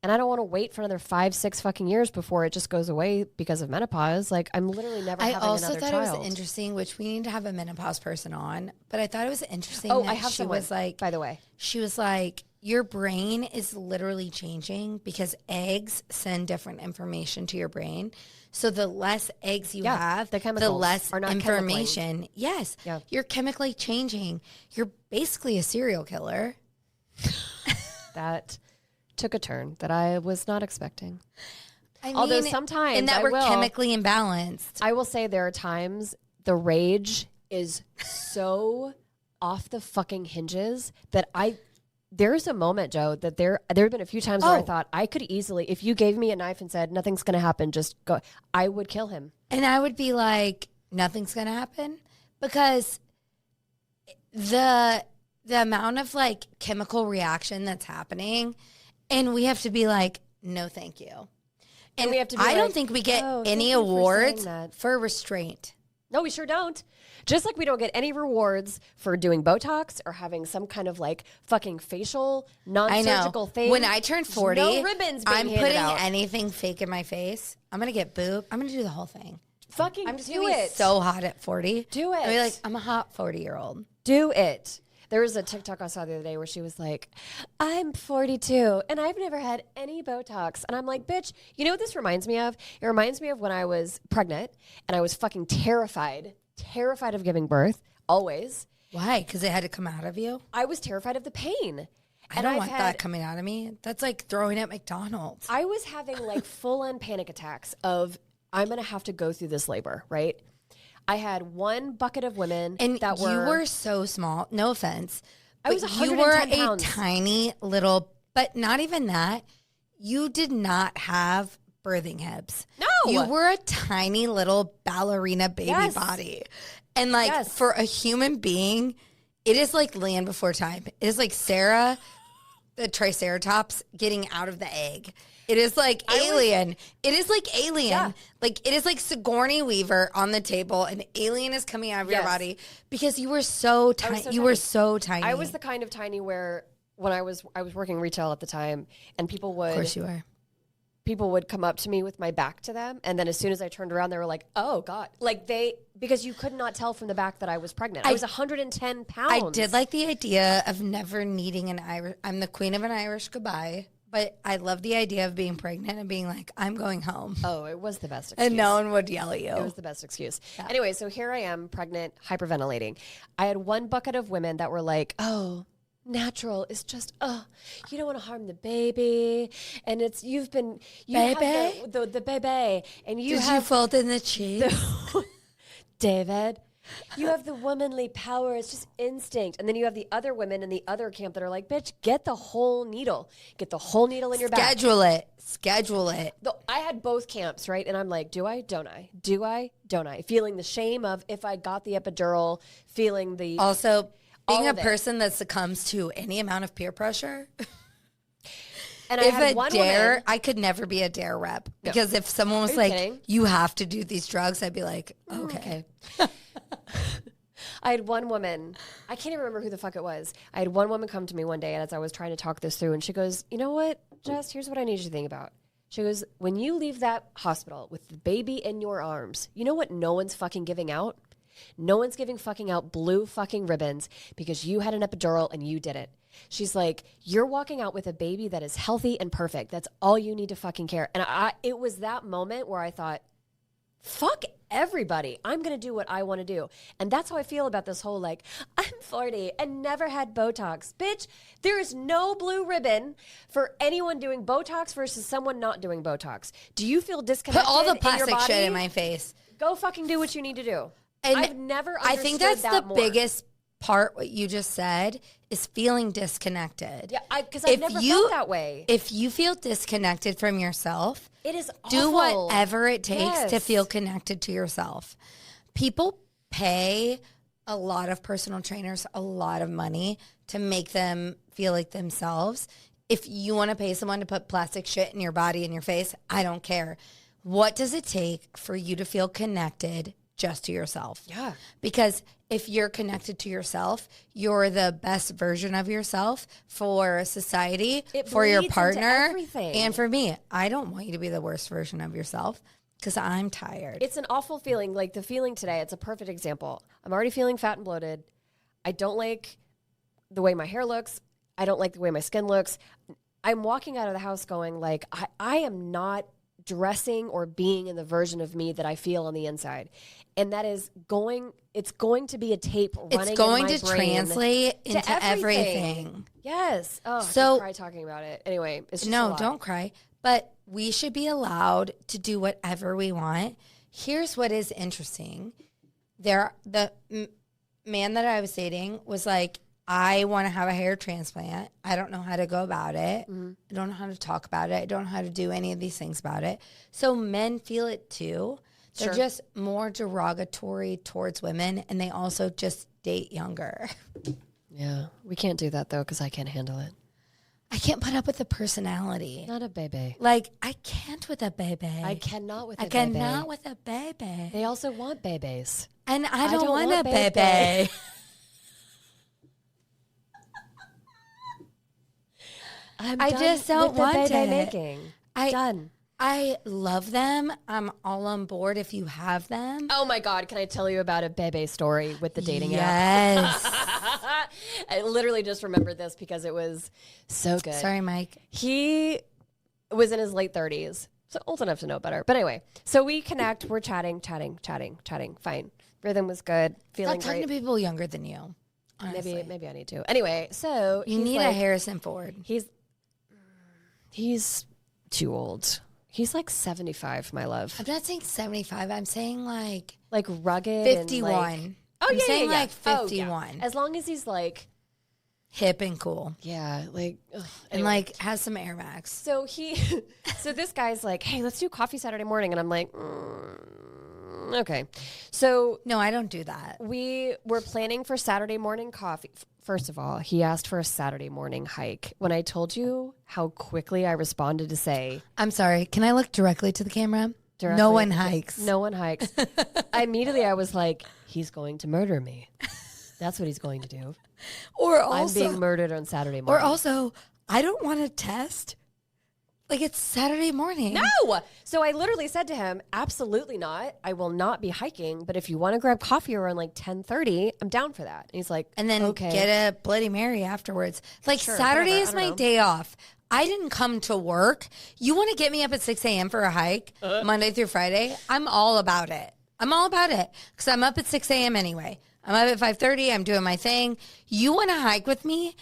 And I don't want to wait for another 5-6 fucking years before it just goes away because of menopause. Like, I'm literally never having another child. I also thought it was interesting, which we need to have a menopause person on, but I thought it was interesting I have someone, was like, by the way. She was like, your brain is literally changing because eggs send different information to your brain. So the less eggs you have, the less information. Yes. Yeah. You're chemically changing. You're basically a serial killer. That took a turn that I was not expecting. Although sometimes and that we're chemically imbalanced. I will say there are times the rage is so off the fucking hinges that there's a moment, Joe, that there have been a few times where I thought I could easily, if you gave me a knife and said, nothing's going to happen, just go, I would kill him. And I would be like, nothing's going to happen? Because the amount of like chemical reaction that's happening, and we have to be like, no, thank you. And we have to be I don't think we get any awards for restraint. No, we sure don't. Just like we don't get any rewards for doing Botox or having some kind of like fucking facial non-surgical thing. When I turn 40, no ribbons being I'm putting out. anything fake in my face. I'm going to get boob. I'm going to do the whole thing. Fucking I'm just do gonna it. Be so hot at 40. Do it. I'll be like, I'm a hot 40-year-old. Do it. There was a TikTok I saw the other day where she was like, I'm 42 and I've never had any Botox. And I'm like, bitch, you know what this reminds me of? It reminds me of when I was pregnant and I was fucking terrified of giving birth, always. Why? Because it had to come out of you? I was terrified of the pain. I don't want that coming out of me. That's like throwing at McDonald's. I was having like full-on panic attacks of, I'm going to have to go through this labor, right? I had one bucket of women that were... You were so small. No offense. I was 110 You were pounds. a tiny little... But not even that. You did not have birthing hips. No! You were a tiny little ballerina baby body. And like for a human being, it is like Land Before Time. It is like Sarah, the Triceratops, getting out of the egg. It is like Alien. It is like Alien. Yeah. Like it is like Sigourney Weaver on the table, and Alien is coming out of your body because you were so tiny. You were so tiny. I was the kind of tiny where when I was working retail at the time, and people would, of course you were. People would come up to me with my back to them, and then as soon as I turned around, they were like, "Oh God!" Like because you could not tell from the back that I was pregnant. I was 110 pounds. I did like the idea of never needing an Irish. I'm the queen of an Irish goodbye. But I love the idea of being pregnant and being like, I'm going home. Oh, it was the best excuse. And no one would yell at you. It was the best excuse. Yeah. Anyway, so here I am, pregnant, hyperventilating. I had one bucket of women that were like, oh, natural is just, you don't want to harm the baby. And it's, you baby? have the baby. And you Did you fold in the cheese? David, you have the womanly power. It's just instinct. And then you have the other women in the other camp that are like, bitch, get the whole needle. Get the whole needle in your back. Schedule it. I had both camps, right? And I'm like, do I? Don't I? Do I? Don't I? Feeling the shame of if I got the epidural, feeling the... Also, being a person that succumbs to any amount of peer pressure... And if a dare, I could never be a dare rep. No. Because if someone was like, kidding? you have to do these drugs, I'd be like, okay. I had one woman, I can't even remember who the fuck it was. I had one woman come to me one day as I was trying to talk this through, and she goes, you know what, Jess, here's what I need you to think about. She goes, when you leave that hospital with the baby in your arms, you know what no one's fucking giving out? No one's giving fucking out blue fucking ribbons because you had an epidural and you did it. She's like, you're walking out with a baby that is healthy and perfect. That's all you need to fucking care. And it was that moment where I thought, fuck everybody. I'm going to do what I want to do. And that's how I feel about this whole, like, I'm 40 and never had Botox. Bitch, there is no blue ribbon for anyone doing Botox versus someone not doing Botox. Do you feel disconnected? Put all the plastic in your body? shit in my face. Go fucking do what you need to do. And I've never understood I think that's that the more. biggest part, what you just said, is feeling disconnected. Yeah, because I've never felt that way. If you feel disconnected from yourself, it is awful. Do whatever it takes to Yes. feel connected to yourself. People pay a lot of personal trainers a lot of money to make them feel like themselves. If you want to pay someone to put plastic shit in your body and your face, I don't care. What does it take for you to feel connected just to yourself? Yeah. Because if you're connected to yourself, you're the best version of yourself for society, for your bleeds into partner, everything. and for me. I don't want you to be the worst version of yourself because I'm tired. It's an awful feeling. Like the feeling today, it's a perfect example. I'm already feeling fat and bloated. I don't like the way my hair looks. I don't like the way my skin looks. I'm walking out of the house going like, I am not dressing or being in the version of me that I feel on the inside. And that is it's going to be a tape running It's going in my to brain translate to into everything. Yes. Oh, So- I could cry talking about it. Anyway, it's just a No, lot. don't cry. But we should be allowed to do whatever we want. Here's what is interesting. The man that I was dating was like, I want to have a hair transplant. I don't know how to go about it. Mm-hmm. I don't know how to talk about it. I don't know how to do any of these things about it. So men feel it too. They're Sure. just more derogatory towards women, and they also just date younger. Yeah. We can't do that though because I can't handle it. I can't put up with the personality. Not a baby. Like, I can't with a baby. I cannot with a I baby. cannot with a baby. They also want babies. And I don't want a baby. baby. I done just don't with the want baby it. making. Done. I love them. I'm all on board if you have them. Oh my God, can I tell you about a Bebe story with the dating app? Yes. I literally just remembered this because it was so good. Sorry, Mike. He was in his late 30s, so old enough to know better. But anyway, so we connect, we're chatting, fine. Rhythm was good, feeling Stop talking great. to people younger than you. Honestly. Maybe I need to. Anyway, so You he's need like, a Harrison Ford. He's too old. He's like 75, my love. I'm not saying 75. I'm saying like Rugged 51. and like, I'm yeah, saying yeah. like Oh, 51. yeah. As long as he's like, hip and cool. yeah, like, ugh. And Anyway. like has some Air Max. So so this guy's like, hey, let's do coffee Saturday morning. And I'm like, okay. So No, I don't do that. we were planning for Saturday morning coffee. First of all, he asked for a Saturday morning hike. When I told you how quickly I responded to say, I'm sorry. Can I look directly to the camera? directly- No one hikes. No one hikes. Immediately I was like, he's going to murder me. That's what he's going to do. Or I'm also, being murdered on Saturday or morning. also, I don't want to test. Like it's Saturday morning. No. So I literally said to him, absolutely not. I will not be hiking. But if you want to grab coffee around like 10:30, I'm down for that. And he's like, And then okay. get a Bloody Mary afterwards. Like Sure, Saturday whatever, is I my don't know. day off. I didn't come to work. You want to get me up at 6 a.m. for a hike Monday through Friday? I'm all about it. I'm all about it because I'm up at 6 a.m. anyway. I'm up at 5:30. I'm doing my thing. You want to hike with me?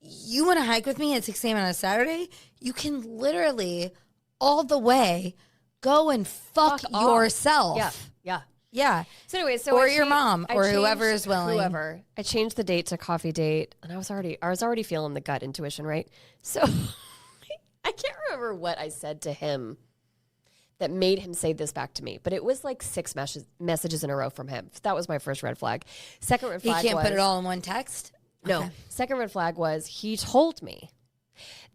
you want to hike with me at 6 a.m. on a Saturday? You can literally all the way go and fuck yourself. Yeah. Yeah. Yeah. So anyway, or your mom or whoever is willing. Whoever. I changed the date to coffee date, and I was already feeling the gut intuition, right? So I can't remember what I said to him that made him say this back to me, but it was like 6 messages in a row from him. That was my first red flag. Second red flag He can't put it all in one text? No. Okay. Second red flag was he told me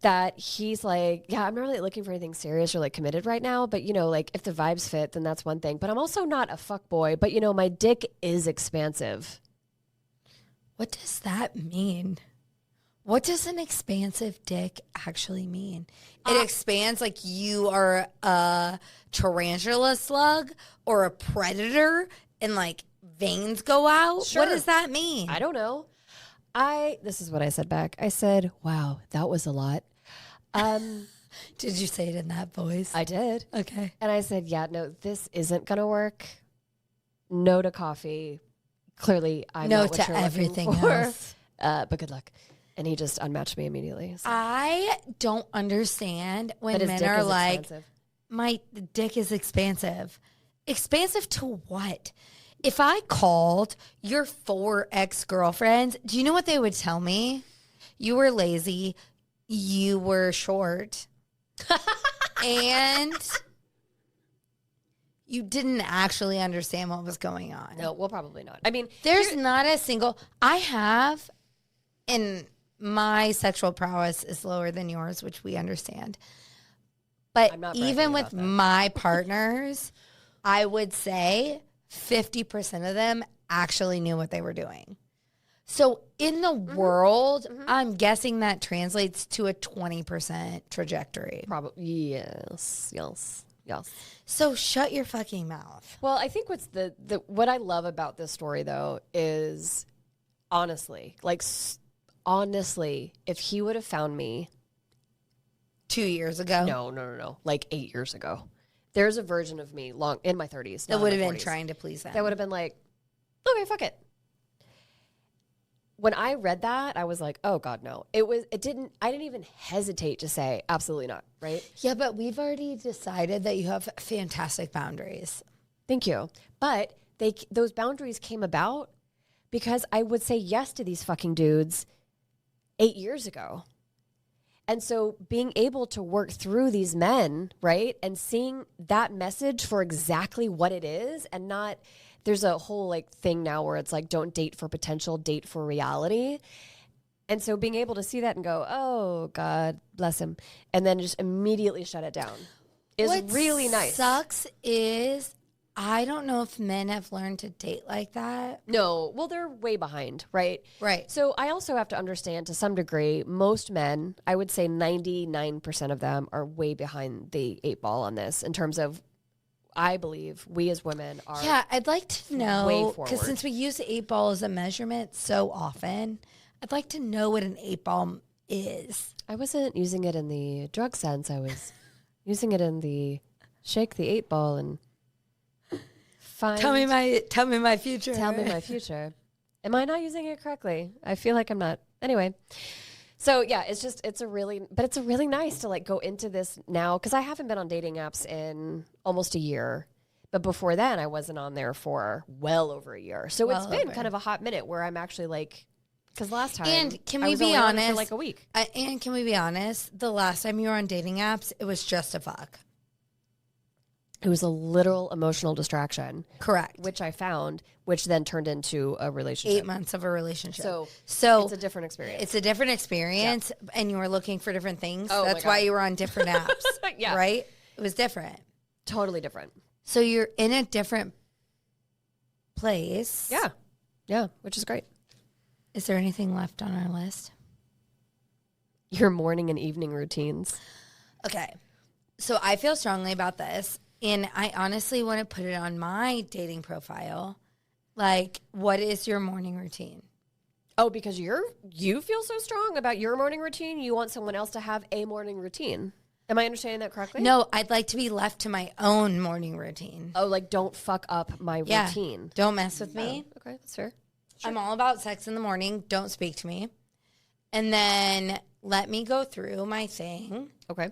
that he's like, yeah, I'm not really looking for anything serious or like committed right now. But, you know, like if the vibes fit, then that's one thing. But I'm also not a fuck boy. But, you know, my dick is expansive. What does that mean? What does an expansive dick actually mean? It expands like you are a tarantula slug or a predator and like veins go out? Sure. What does that mean? I don't know. This is what I said back. I said, wow, that was a lot. Did you say it in that voice? I did. Okay. And I said, yeah, no, this isn't going to work. No to coffee. Clearly, I'm no not what to you're everything looking for. else. But good luck. And he just unmatched me immediately. So. I don't understand when But his men dick are is like, expensive. my dick is expansive. Expansive to what? If I called your 4 ex-girlfriends, do you know what they would tell me? You were lazy. You were short. And you didn't actually understand what was going on. No, well, probably not. I mean, There's not a single... I have, and my sexual prowess is lower than yours, which we understand. But I'm not even bragging with about that. my partners, I would say 50% of them actually knew what they were doing. So in the world, I'm guessing that translates to a 20% trajectory. probably yes. So shut your fucking mouth. Well, I think what's what I love about this story though is honestly, honestly, if he would have found me 2 years ago. no, like 8 years ago, there's a version of me long in my 30s That would have been trying to please them. that would have been like, okay, fuck it. When I read that, I was like, oh God, no. I didn't even hesitate to say absolutely not, right? Yeah, but we've already decided that you have fantastic boundaries. Thank you. But those boundaries came about because I would say yes to these fucking dudes 8 years ago. And so being able to work through these men, right? And seeing that message for exactly what it is and not, there's a whole like thing now where it's like, don't date for potential, date for reality. And so being able to see that and go, oh God, bless him. And then just immediately shut it down is really nice. Sucks is I don't know if men have learned to date like that. No, well, they're way behind, right? Right. So I also have to understand to some degree, most men, I would say 99% of them are way behind the 8 ball on this in terms of, I believe we as women are. Yeah, I'd like to know, way because forward. since we use the 8 ball as a measurement so often, I'd like to know what an 8 ball is. I wasn't using it in the drug sense. I was using it in the shake the 8 ball and find. Tell me my future. Tell me my future. Am I not using it correctly? I feel like I'm not. Anyway. So yeah, it's a really nice to like go into this now because I haven't been on dating apps in almost a year. But before then I wasn't on there for well over a year. So it's been kind of a hot minute where I'm actually like, because last time And can I we was be only on it honest? for like a week. And can we be honest? The last time you were on dating apps, it was just a fuck. It was a literal emotional distraction. Correct. Which I found, which then turned into a relationship. 8 months of a relationship. So it's a different experience. It's a different experience, and you were looking for different things. Oh, my That's why God. you were on different apps. Yeah. Right? It was different. Totally different. So you're in a different place. Yeah. Yeah, which is great. Is there anything left on our list? Your morning and evening routines. Okay. So I feel strongly about this, and I honestly want to put it on my dating profile. Like, what is your morning routine? Oh, because you feel so strong about your morning routine, you want someone else to have a morning routine. Am I understanding that correctly? No, I'd like to be left to my own morning routine. Oh, like don't fuck up my routine. Don't mess with me. Okay, that's fair. I'm all about sex in the morning. Don't speak to me. and then let me go through my thing. Okay.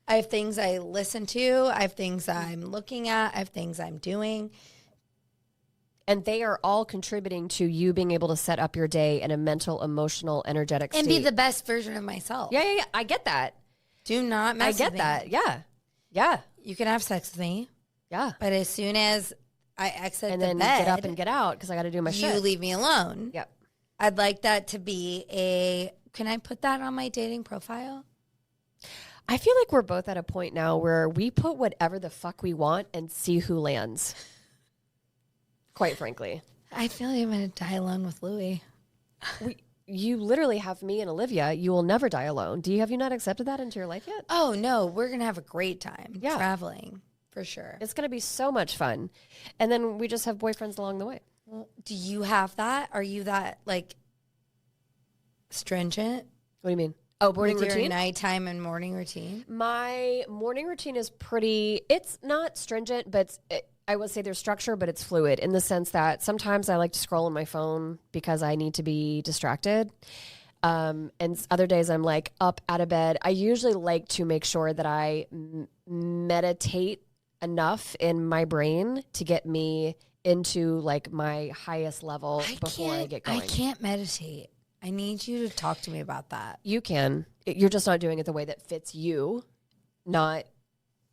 I have things I listen to. I have things I'm looking at. I have things I'm doing. And they are all contributing to you being able to set up your day in a mental, emotional, energetic state. And be the best version of myself. Yeah. I get that. Do not mess with me. I get that. Yeah. Yeah. You can have sex with me. Yeah. But as soon as I exit and the then bed, get up and get out because I got to do my shit. You leave me alone. Yep. I'd like that to be a... Can I put that on my dating profile? I feel like we're both at a point now where we put whatever the fuck we want and see who lands. Quite frankly. I feel like I'm going to die alone with Louie. You literally have me and Olivia. You will never die alone. Have you not accepted that into your life yet? Oh, no. We're going to have a great time traveling, for sure. It's going to be so much fun. And then we just have boyfriends along the way. Well, do you have that? Are you that, like, stringent? What do you mean? Oh, morning with routine? Your nighttime and morning routine? My morning routine is it's not stringent, but I would say there's structure, but it's fluid in the sense that sometimes I like to scroll on my phone because I need to be distracted. And other days I'm like up out of bed. I usually like to make sure that I meditate enough in my brain to get me into like my highest level before I get going. I can't meditate. I need you to talk to me about that. You can. You're just not doing it the way that fits you. Not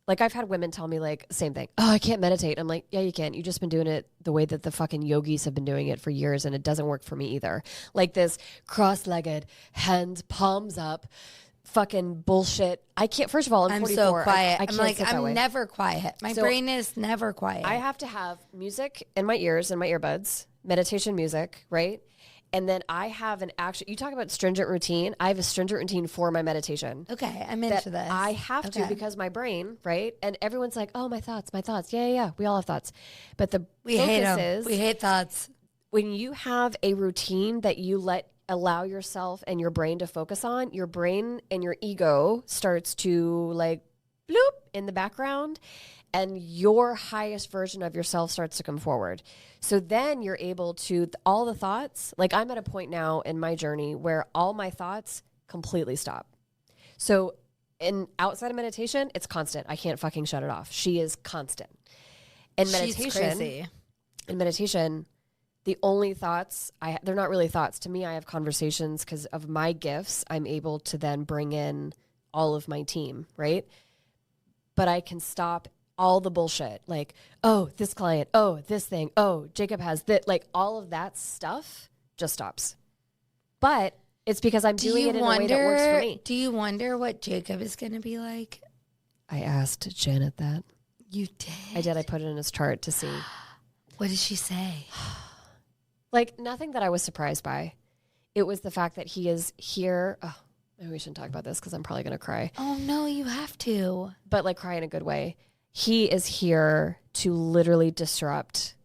like I've had women tell me like same thing. Oh, I can't meditate. I'm like, yeah, you can. You've just been doing it the way that the fucking yogis have been doing it for years, and it doesn't work for me either. Like this cross-legged, hands, palms up, fucking bullshit. I can't. First of all, I'm 44. So quiet. I can't sit that way. I'm never quiet. My brain is never quiet. I have to have music in my ears and my earbuds, meditation music, right? And then I have you talk about stringent routine. I have a stringent routine for my meditation. Okay, I'm into this. I have to because my brain, right? And everyone's like, oh, my thoughts. Yeah. We all have thoughts. But we hate them. We hate thoughts. When you have a routine that you allow yourself and your brain to focus on, your brain and your ego starts to like bloop in the background, and your highest version of yourself starts to come forward. So then you're able to, all the thoughts, like I'm at a point now in my journey where all my thoughts completely stop. So outside of meditation, it's constant. I can't fucking shut it off. She is constant. She's crazy. In meditation, the only thoughts, they're not really thoughts. To me, I have conversations because of my gifts. I'm able to then bring in all of my team, right? But I can stop all the bullshit, like, oh, this client, oh, this thing, oh, Jacob has that, like all of that stuff just stops. But it's because I'm doing it in a way that works for me. Do you wonder what Jacob is going to be like? I asked Janet that. You did? I did. I put it in his chart to see. What did she say? Like nothing that I was surprised by. It was the fact that he is here. Oh, maybe we shouldn't talk about this because I'm probably going to cry. Oh, no, you have to. But like cry in a good way. He is here to literally disrupt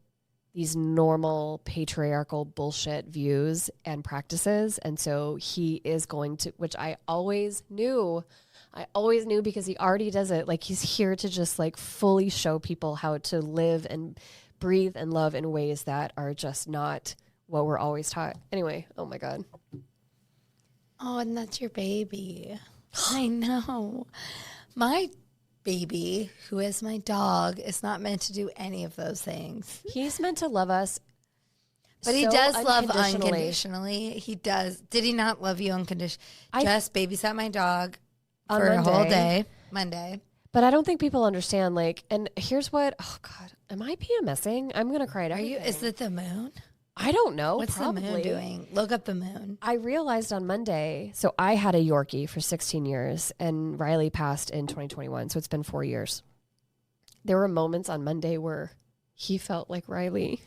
these normal patriarchal bullshit views and practices. And so he is going to, which I always knew because he already does it. Like he's here to just like fully show people how to live and breathe and love in ways that are just not what we're always taught. Anyway, oh my God. Oh, and that's your baby. I know. My baby, who is my dog, is not meant to do any of those things. He's meant to love us. But he does love unconditionally. He does. Did he not love you unconditionally? Just babysat my dog for a whole day. Monday. But I don't think people understand, like, and here's what, oh God, am I PMSing? I'm going to cry at everything. Is it the moon? I don't know. What's the moon doing? Look up the moon. I realized on Monday, so I had a Yorkie for 16 years and Riley passed in 2021. So it's been 4 years. There were moments on Monday where he felt like Riley.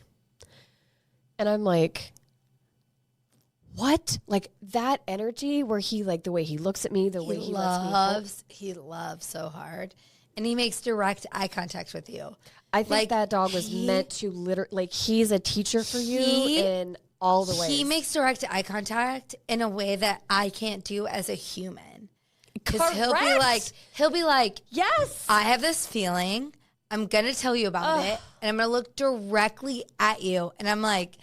And I'm like, what? Like that energy where he, like the way he looks at me, the way he loves me. He loves so hard. And he makes direct eye contact with you. I think that dog was meant to literally, like, he's a teacher for you in all the ways. He makes direct eye contact in a way that I can't do as a human. Because he'll be like, yes, I have this feeling. I'm going to tell you about it. And I'm going to look directly at you. And I'm like,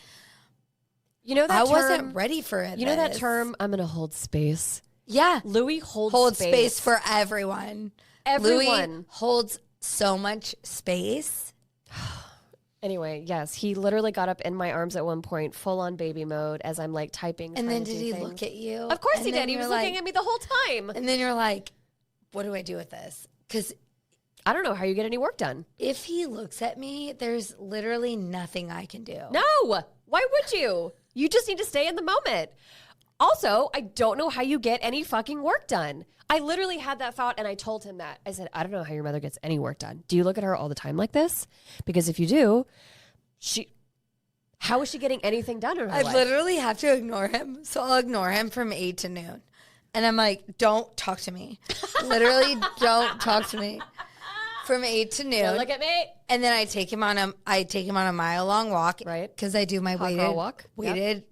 You know that I term, wasn't ready for it. You know that term, I'm going to hold space? Yeah. Louis holds space for everyone. Everyone. Louis holds so much space. Anyway, yes, he literally got up in my arms at one point, full on baby mode, as I'm like typing. And then did he look at you? Of course he did. He was looking at me the whole time. And then you're like, what do I do with this? Because I don't know how you get any work done. if he looks at me, there's literally nothing I can do. No. Why would you? You just need to stay in the moment. Also, I don't know how you get any fucking work done. I literally had that thought and I told him that. I said, I don't know how your mother gets any work done. Do you look at her all the time like this? Because if you do, how is she getting anything done in her life? I literally have to ignore him. So I'll ignore him from 8 to noon. And I'm like, don't talk to me. Literally, don't talk to me. From 8 to noon. Don't look at me. And then I take him on a mile long walk. Right. Because I do my Hot girl walk. weighted. Yep.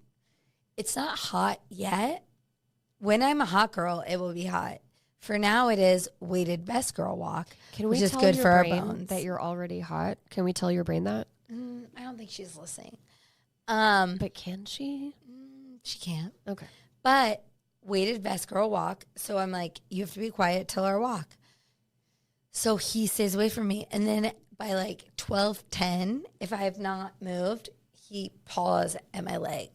It's not hot yet. When I'm a hot girl, it will be hot. For now, it is weighted best girl walk, which is good for our bones. That you're already hot. Can we tell your brain that? I don't think she's listening. But can she? She can't. Okay. But weighted best girl walk. So I'm like, you have to be quiet till our walk. So he stays away from me. And then by like 12:10, if I have not moved, he paws at my leg.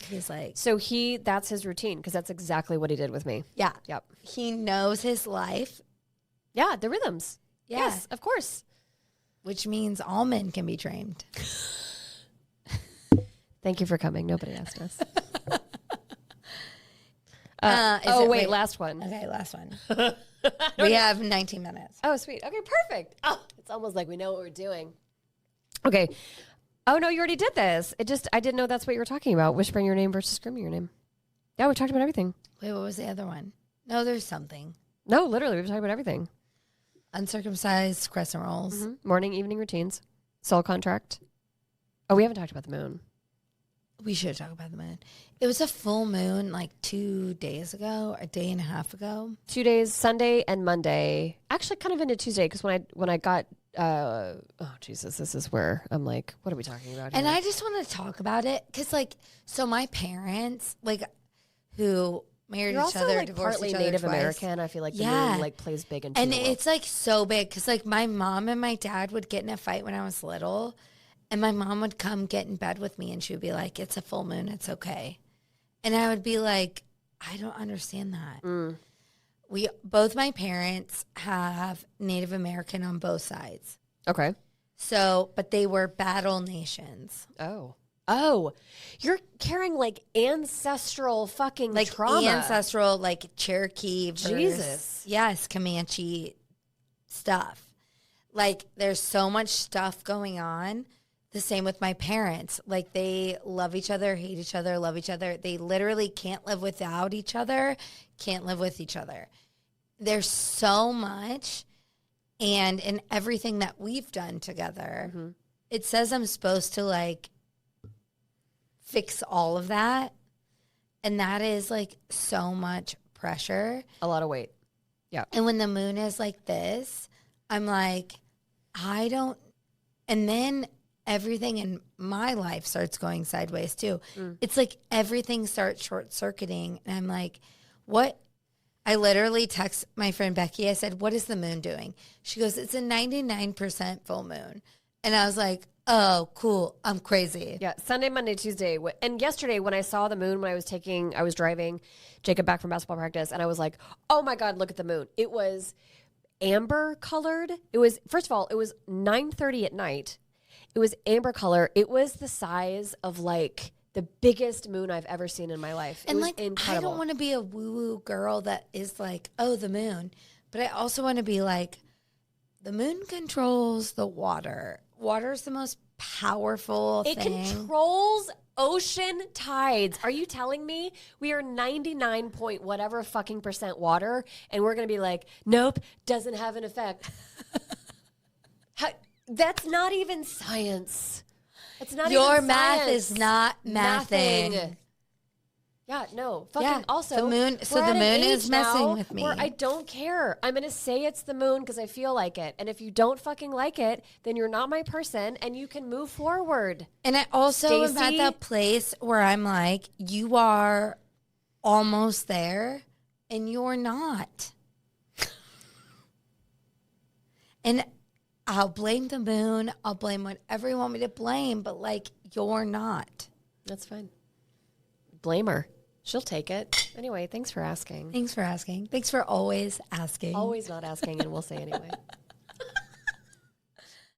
He's like, so that's his routine because that's exactly what he did with me. Yeah. Yep. He knows his life. Yeah, the rhythms. Yeah. Yes, of course. Which means all men can be trained. Thank you for coming. Nobody asked us. Wait, last one. Okay, last one. We have 19 minutes. Oh, sweet. Okay, perfect. Oh, it's almost like we know what we're doing. Okay. Oh, no, you already did this. I didn't know that's what you were talking about. Whispering your name versus screaming your name. Yeah, we talked about everything. Wait, what was the other one? No, there's something. No, literally, we were talking about everything. Uncircumcised crescent rolls. Mm-hmm. Morning, evening routines. Soul contract. Oh, we haven't talked about the moon. We should talk about the moon. It was a full moon like 2 days ago, a day and a half ago. 2 days, Sunday and Monday. Actually, kind of into Tuesday because when I got, oh Jesus, this is where I'm like, what are we talking about here? And I just want to talk about it because, like, so my parents, like, who married You're each also, other, like, divorced partly each other Native twice. American. I feel like the moon like plays big into and the world. it's like so big because like my mom and my dad would get in a fight when I was little, and my mom would come get in bed with me and she would be like, "It's a full moon, it's okay," and I would be like, "I don't understand that." Both my parents have Native American on both sides. Okay. So, but they were battle nations. Oh, you're carrying like ancestral fucking Like trauma. ancestral, like Cherokee versus, Jesus. Yes, Comanche stuff. Like there's so much stuff going on. The same with my parents. Like they love each other, hate each other, love each other. They literally can't live without each other, can't live with each other. There's so much. And in everything that we've done together, it says I'm supposed to like fix all of that. And that is like so much pressure. A lot of weight. Yeah. And when the moon is like this, I'm like, and then everything in my life starts going sideways too. It's like everything starts short circuiting. And I'm like, what? I literally text my friend Becky. I said, what is the moon doing? She goes, it's a 99% full moon. And I was like, oh, cool. I'm crazy. Yeah. Sunday, Monday, Tuesday. And yesterday when I saw the moon, when I was driving Jacob back from basketball practice, and I was like, oh my God, look at the moon. It was amber colored. It was, first of all, it was 9:30 at night. It was amber color. It was the size of like the biggest moon I've ever seen in my life. And it was like, incredible. I don't want to be a woo-woo girl that is like, oh, the moon. But I also want to be like, the moon controls the water. Water is the most powerful thing. It controls ocean tides. Are you telling me we are 99 point whatever fucking percent water and we're going to be like, nope, doesn't have an effect? That's not even science. It's not Your even math science. is not mathing. Yeah, no. Fucking also. The moon. So we're the at an moon age is messing now with me. where I don't care. I'm going to say it's the moon because I feel like it. And if you don't fucking like it, then you're not my person and you can move forward. And I also am at Stacey? that place where I'm like, you are almost there and you're not. And I'll blame the moon. I'll blame whatever you want me to blame, but like, you're not. That's fine. Blame her. She'll take it. Anyway, thanks for asking. Thanks for asking. Thanks for always asking. Always not asking, and we'll say anyway.